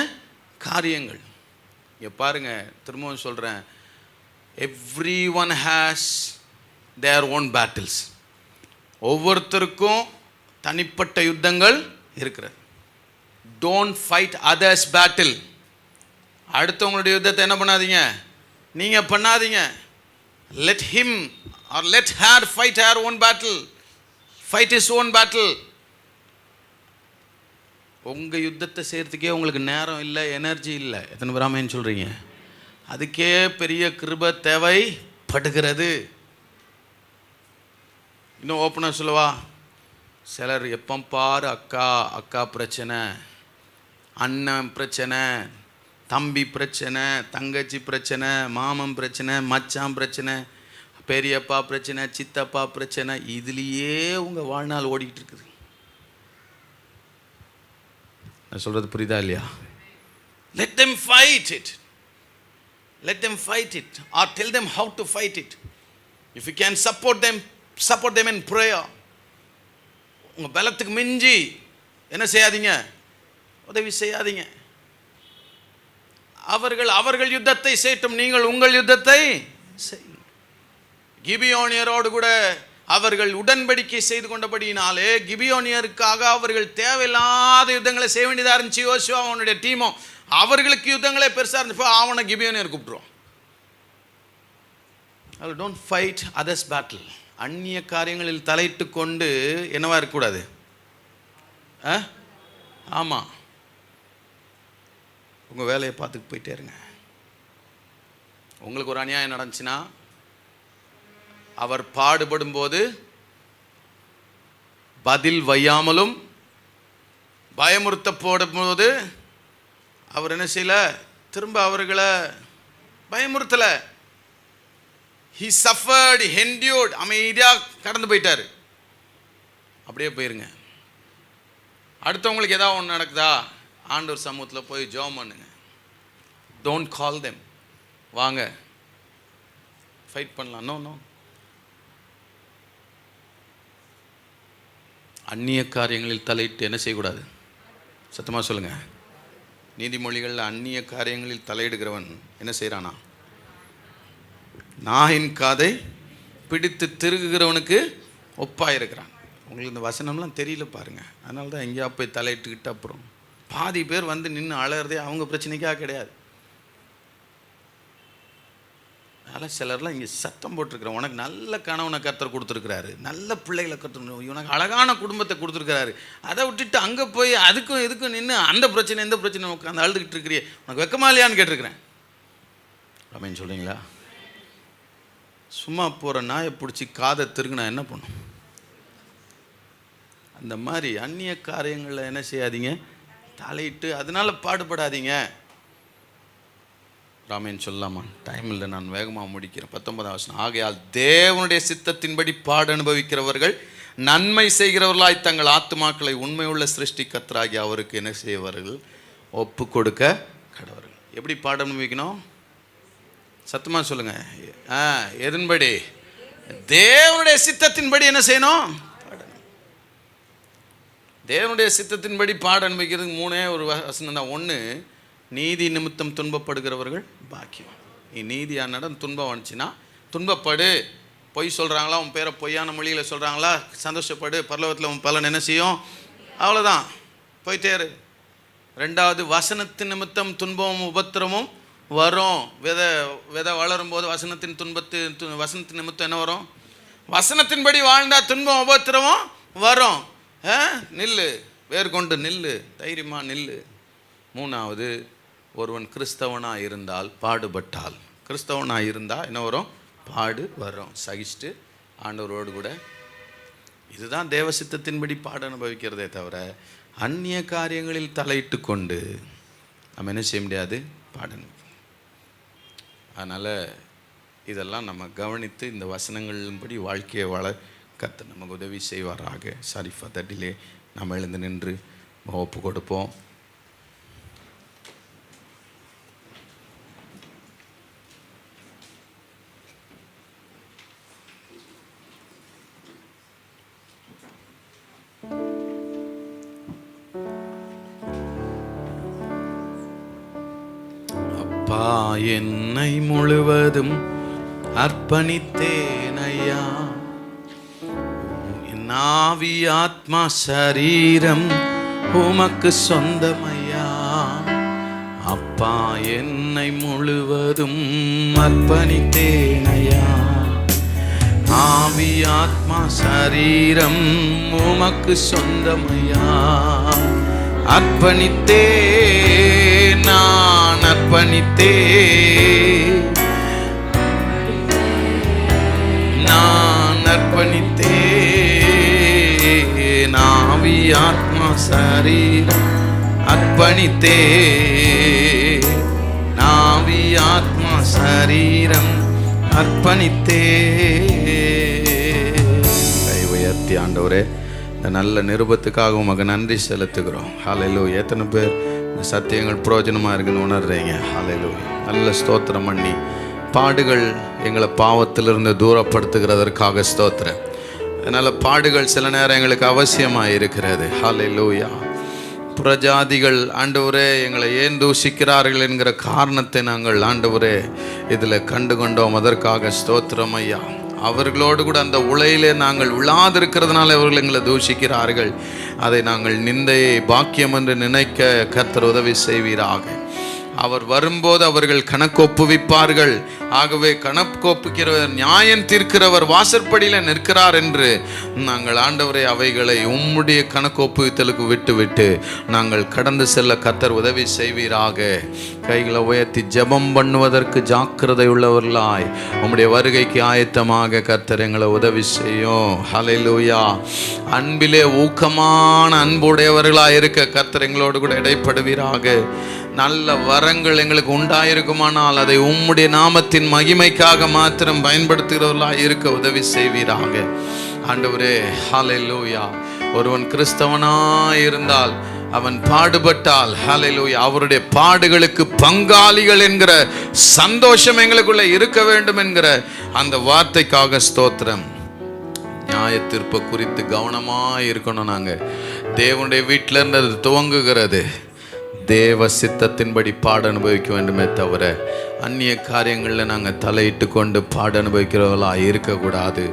காரியங்கள். இங்கே பாருங்கள், திரும்பவும் சொல்கிறேன், every one has their own battles. ஒவ்வொருத்தருக்கும் தனிப்பட்ட யுத்தங்கள் இருக்கிறது. Don't fight others battle. அடுத்தவங்களுடைய யுத்தத்தை என்ன பண்ணாதீங்க, நீங்கள் பண்ணாதீங்க. Let him or let her fight her own battle, fight is own battle. உங்கள் யுத்தத்தை செய்கிறதுக்கே உங்களுக்கு நேரம் இல்லை, எனர்ஜி இல்லை. எத்தனை பிராமேன்னு சொல்கிறீங்க? அதுக்கே பெரிய கிருபை தேவைப்படுகிறது. இன்னும் ஓப்பனாக சொல்லவா, சிலர் எப்போ பாரு அக்கா பிரச்சனை, அண்ணன் பிரச்சனை, தம்பி பிரச்சனை, தங்கச்சி பிரச்சனை, மாமன் பிரச்சனை, மச்சான் பிரச்சனை, பெரியப்பா பிரச்சனை, சித்தப்பா பிரச்சனை, இதுலேயே உங்கள் வாழ்நாள் ஓடிக்கிட்டு இருக்குது. நான் சொல்கிறது புரியுதா இல்லையா? Let them fight it. Let them fight it or tell them how to fight it. If you can support them in prayer. உங்கள் பலத்துக்கு மிஞ்சி என்ன செய்யாதீங்க, உதவி செய்யாதீங்க. அவர்கள் யுத்தத்தை செய்யட்டும், நீங்கள் உங்கள் யுத்தத்தை செய்யுங்கள். கிபியோனியரோடு கூட அவர்கள் உடன்படிக்கை செய்து கொண்டபடியினாலே கிபியோனியருக்காக அவர்கள் தேவையில்லாத யுத்தங்களை செய்ய வேண்டியதாக இருந்துச்சு. யோசுவா அவனுடைய டீமும் அவர்களுக்கு யுத்தங்களே பெருசாக இருந்துச்சு. அவனை கிபியோனியர் கூப்பிட்டுருவோம். Don't fight others battle. அந்நிய காரியங்களில் தலையிட்டு கொண்டு என்னவா இருக்கக்கூடாது. ஆமாம், உங்கள் வேலையை பார்த்துட்டு போயிட்டே இருங்க. உங்களுக்கு ஒரு அநியாயம் நடந்துச்சுன்னா, அவர் பாடுபடும் போது பதில் வையாமலும் பயமுறுத்த போடும்போது அவர் என்ன செய்யல, திரும்ப அவர்களை பயமுறுத்தலை. He suffered, he endured. அமைதியாக கடந்து போயிட்டார். அப்படியே போயிருங்க. அடுத்தவங்களுக்கு ஏதாவது ஒன்று நடக்குதா, ஆண்டவர் சமூகத்தில் போய் ஜெபம் பண்ணுங்க. டோன்ட் கால் தெம், வாங்க ஃபைட் பண்ணலாம். நோ. அந்நிய காரியங்களில் தலையிட்டு என்ன செய்யக்கூடாது. சத்தமாக சொல்லுங்கள். நீதிமொழிகளில் அந்நிய காரியங்களில் தலையிடுகிறவன் என்ன செய்கிறானா, நாயின் காதை பிடித்து திருகுகிறவனுக்கு ஒப்பாயிருக்கிறான். உங்களுக்கு இந்த வசனம்லாம் தெரியல பாருங்கள். அதனால தான் எங்கேயா போய் தலையிட்டுக்கிட்டு அப்புறம் பாதி பேர் வந்து நின்று அழகிறதே அவங்க பிரச்சனைக்காக கிடையாது. அதனால் சிலர்லாம் இங்கே சத்தம் போட்டிருக்கிறோம், உனக்கு நல்ல கணவனை கர்த்தர் கொடுத்துருக்கிறாரு, நல்ல பிள்ளைகளை கர்த்தர், உனக்கு அழகான குடும்பத்தை கொடுத்துருக்கிறாரு, அதை விட்டுட்டு அங்கே போய் அதுக்கும் இதுக்கும் நின்று அந்த பிரச்சனை இந்த பிரச்சனை உட்காந்து அழுதுகிட்டு இருக்கிறியே, உனக்கு வெக்கமா இல்லையான்னு கேட்டிருக்கிறேன். அப்படின்னு சொல்கிறீங்களா? சும்மா போகிற நாயை பிடிச்சி காதை திருகுனா என்ன பண்ணும்? அந்த மாதிரி அந்நிய காரியங்களில் என்ன செய்யாதீங்க, தலையிட்டு அதனால் பாடுபடாதீங்க. ராமேன் சொல்லலாமா? டைம் இல்லை, நான் வேகமாக முடிக்கிறேன். 19ஆம் வசனம். ஆகையால் தேவனுடைய சித்தத்தின்படி பாடு அனுபவிக்கிறவர்கள் நன்மை செய்கிறவர்களாய் தங்கள் ஆத்துமாக்களை உண்மையுள்ள சிருஷ்டி கர்த்தராகி அவருக்கு என்ன செய்வார்கள், ஒப்பு கொடுக்க கடவர்கள். எப்படி பாடு அனுபவிக்கணும்? சத்தமாக சொல்லுங்கள். எதன்படி? தேவனுடைய சித்தத்தின்படி என்ன செய்யணும்? தேவனுடைய சித்தத்தின்படி பாட அனுபவிக்கிறதுக்கு மூணே ஒரு வசனம் தான். ஒன்று, நீதி நிமித்தம் துன்பப்படுகிறவர்கள் பாக்கியம். நீ நீதியாக நடம் துன்பம் வந்துச்சுன்னா துன்பப்படு. பொய் சொல்கிறாங்களா, உன் பேரை பொய்யான மொழியில் சொல்கிறாங்களா, சந்தோஷப்படு, பரலோகத்தில் உன் பலன் என்ன செய்யும், அவ்வளோதான், போயிட்டே இரு. ரெண்டாவது, வசனத்தின் நிமித்தம் துன்பமும் உபத்திரமும் வரும். விதை வளரும் போது வசனத்தின் நிமித்தம் என்ன வரும்? வசனத்தின்படி வாழ்ந்தா துன்பம் உபத்திரவம் வரும். நில்லு, வேர்கொண்டு நில்லு, தைரியமா நில்லு. மூணாவது, ஒருவன் கிறிஸ்தவனாக இருந்தால் பாடுபட்டால், கிறிஸ்தவனாக இருந்தால் என்ன வரும்? பாடு வரும். சகிச்சுட்டு ஆண்டவரோடு கூட, இதுதான் தேவ சித்தத்தின்படி பாடு அனுபவிக்கிறதே தவிர அந்நிய காரியங்களில் தலையிட்டு கொண்டு நம்ம என்ன செய்ய முடியாது, பாடணும். அதனால் இதெல்லாம் நம்ம கவனித்து இந்த வசனங்களின்படி வாழ்க்கையை வாழ கர்த்தர் நமக்கு உதவி செய்வாராக. Sorry for the delay. நம்ம எழுந்து நின்று ஒப்பு கொடுப்போம். அப்பா, என்னை முழுவதும் அர்ப்பணித்தேன் ஐயா, என் ஆவி ஆத்மா சரீரம் உமக்கு சொந்தமையா. அப்பா, என்னை முழுவதும் அர்ப்பணித்தேன் ஐயா, ஆவி ஆத்மா சரீரம் உமக்கு சொந்தமையா. அர்ப்பணித்தே, நான் அர்ப்பணித்தே, நான் அர்ப்பணித்தே, ஆவி ஆத்மா சரீரம் அர்ப்பணித்தே, ஆவி ஆத்மா சரீரம் அர்ப்பணித்தே. கை உயர்த்தி ஆண்டவரே, இந்த நல்ல நிருபத்துக்காக உமக்கு நன்றி செலுத்துகிறோம். ஹல்லேலூயா. எத்தனை பேர் இந்த சத்தியங்கள் பிரயோஜனமாக இருக்குன்னு உணர்றீங்க? ஹல்லேலூயா. நல்ல ஸ்தோத்திரம் பண்ணி, பாடுகள் எங்களை பாவத்திலிருந்து தூரப்படுத்துகிறதற்காக ஸ்தோத்திரம். அதனால் பாடுகள் சில நேரம் எங்களுக்கு அவசியமாக இருக்கிறது. ஹல்லேலூயா. புறஜாதிகள் ஆண்டவரே எங்களை ஏன் தூஷிக்கிறார்கள் என்கிற காரணத்தை நாங்கள் ஆண்டவரே இதில் கண்டு கொண்டோம். அதற்காக ஸ்தோத்திரம் ஐயா. அவர்களோடு கூட அந்த உலையிலே நாங்கள் விழாதிருக்கிறதுனால அவர்கள் எங்களை தூஷிக்கிறார்கள். அதை நாங்கள் நிந்தையை பாக்கியம் என்று நினைக்க கர்த்தர் உதவி செய்வீராக. அவர் வரும்போது அவர்கள் கணக்கொப்புவிப்பார்கள். ஆகவே கணக்கொப்புக்கிறவர், நியாயம் தீர்க்கிறவர் வாசற்படியில் நிற்கிறார் என்று நாங்கள் ஆண்டவரை அவைகளை உம்முடைய கணக்கொப்புவித்தலுக்கு விட்டு நாங்கள் கடந்து செல்ல கர்த்தர் உதவி செய்வீராக. கைகளை உயர்த்தி ஜெபம் பண்ணுவதற்கு ஜாக்கிரதை உள்ளவர்களாய் உம்முடைய வருகைக்கு ஆயத்தமாக கர்த்தர் எங்களை உதவி செய்யும். ஹல்லேலூயா. அன்பிலே ஊக்கமான அன்புடையவர்களாய் இருக்க கர்த்தர் எங்களோடு கூட இடைப்படுவீராக. நல்ல வரங்கள் எங்களுக்கு உண்டாயிருக்குமானால் அதை உம்முடைய நாமத்தின் மகிமைக்காக மாத்திரம் பயன்படுத்துகிறவர்களாக இருக்க உதவி செய்வீராக ஆண்டவரே. ஹல்லேலூயா. ஒருவன் கிறிஸ்தவனாய் இருந்தால், அவன் பாடுபட்டால், ஹல்லேலூயா, அவருடைய பாடுகளுக்கு பங்காளிகள் என்கிற சந்தோஷம் எங்களுக்குள்ள இருக்க வேண்டும் என்கிற அந்த வார்த்தைக்காக ஸ்தோத்திரம். நியாய தீர்ப்பை குறித்து கவனமாக இருக்கணும். நாங்கள் தேவனுடைய வீட்டில் இருந்தது துவங்குகிறது. தேவ சித்தத்தின்படி பாட அனுபவிக்க வேண்டுமே தவிர அந்நிய காரியங்களில் நாங்கள் தலையிட்டு கொண்டு பாட அனுபவிக்கிறவர்களாக இருக்கக்கூடாது.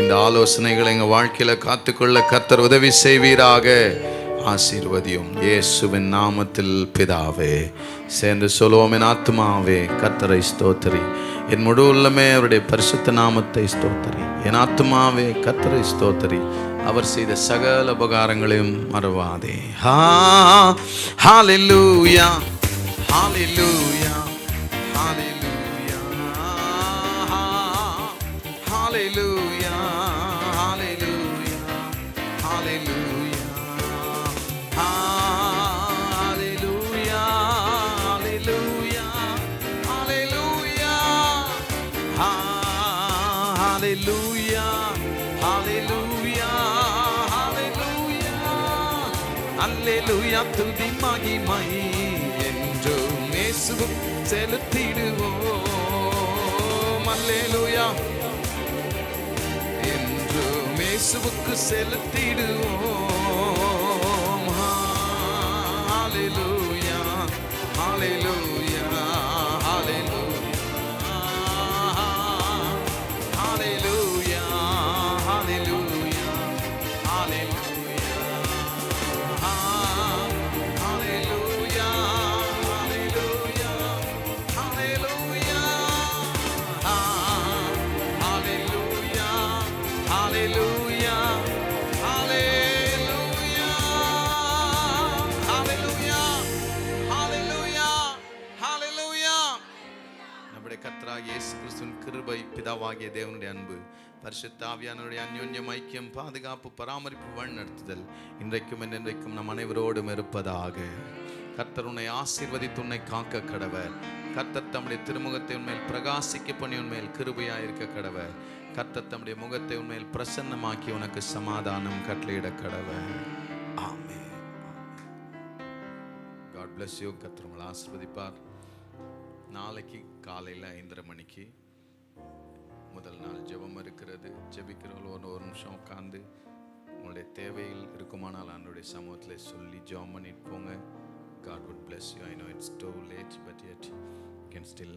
இந்த ஆலோசனைகளை எங்கள் வாழ்க்கையில் காத்துக்கொள்ள கர்த்தர் உதவி செய்வீராக. ஆசீர்வதியும் இயேசுவின் நாமத்தில் பிதாவே. சேர்ந்து சொல்லுவோம், என் ஆத்துமாவே கர்த்தரை ஸ்தோத்திரி, என் முழு உள்ளமே அவருடைய பரிசுத்த நாமத்தை ஸ்தோத்திரி. என் ஆத்துமாவே கர்த்தரை ஸ்தோத்திரி, அவர் செய்த சகல உபகாரங்களையும் மறவாதே. ஹல்லேலூயா, ஹல்லேலூயா, ஹல்லேலூயா, ஹல்லேலூயா, ஹல்லேலூயா, ஹல்லேலூயா, ஹல்லேலூயா, ஹல்லேலூயா, ஹல்லேலூயா, ஹல்லேலூயா, ஹல்லேலூயா, அல்லேலூயா. துதி மகிமை என்றும் இயேசுவுக்கு செலுத்திடுவோம். அல்லேலூயா, என்றும் இயேசுவுக்கு செலுத்திடுவோம். ஹல்லேலூயா, ஹல்லேலூயா, ஹல்லேலூயா, ஹல்லேலூயா, ஹல்லேலூயா, ஹல்லேலூயா. பிதாவாகிய தேவனுடைய அன்பு, பரிசுத்த ஆவியானவருடைய அந்யோன்யம், ஐக்கியம், பாதுகாப்பு, பராமரிப்பு, வழிநடத்துதல் இன்றைக்கும் என்றென்றைக்கும் நம் அனைவரோடும் இருப்பதாக. கர்த்தர் உன்னை ஆசீர்வதித்து உன்னை காக்க கடவர். கர்த்தர் தம்முடைய திருமுகத்தை உன்மேல் பிரகாசிக்க பண்ணி உன்மேல் கிருபையாயிருக்க கடவர். கர்த்தர் தம்முடைய முகத்தை உன்மேல் பிரசன்னமாக்கி உனக்கு சமாதானம் கட்டளையிட கடவர். ஆமென். God bless you. கர்த்தர் உங்களை ஆசீர்வதிப்பார். நாளைக்கு காலையில் 5:30 மணிக்கு முதல் நாள் ஜெபம் இருக்கிறது. ஜெபிக்கிறவங்க ஒரு நிமிஷம் உட்காந்து உங்களுடைய தேவையில் இருக்குமானால் அவனுடைய சமூகத்தில் சொல்லி ஜெபம் பண்ணிட்டு போங்க. God would bless you. I know it's too late, but yet you can still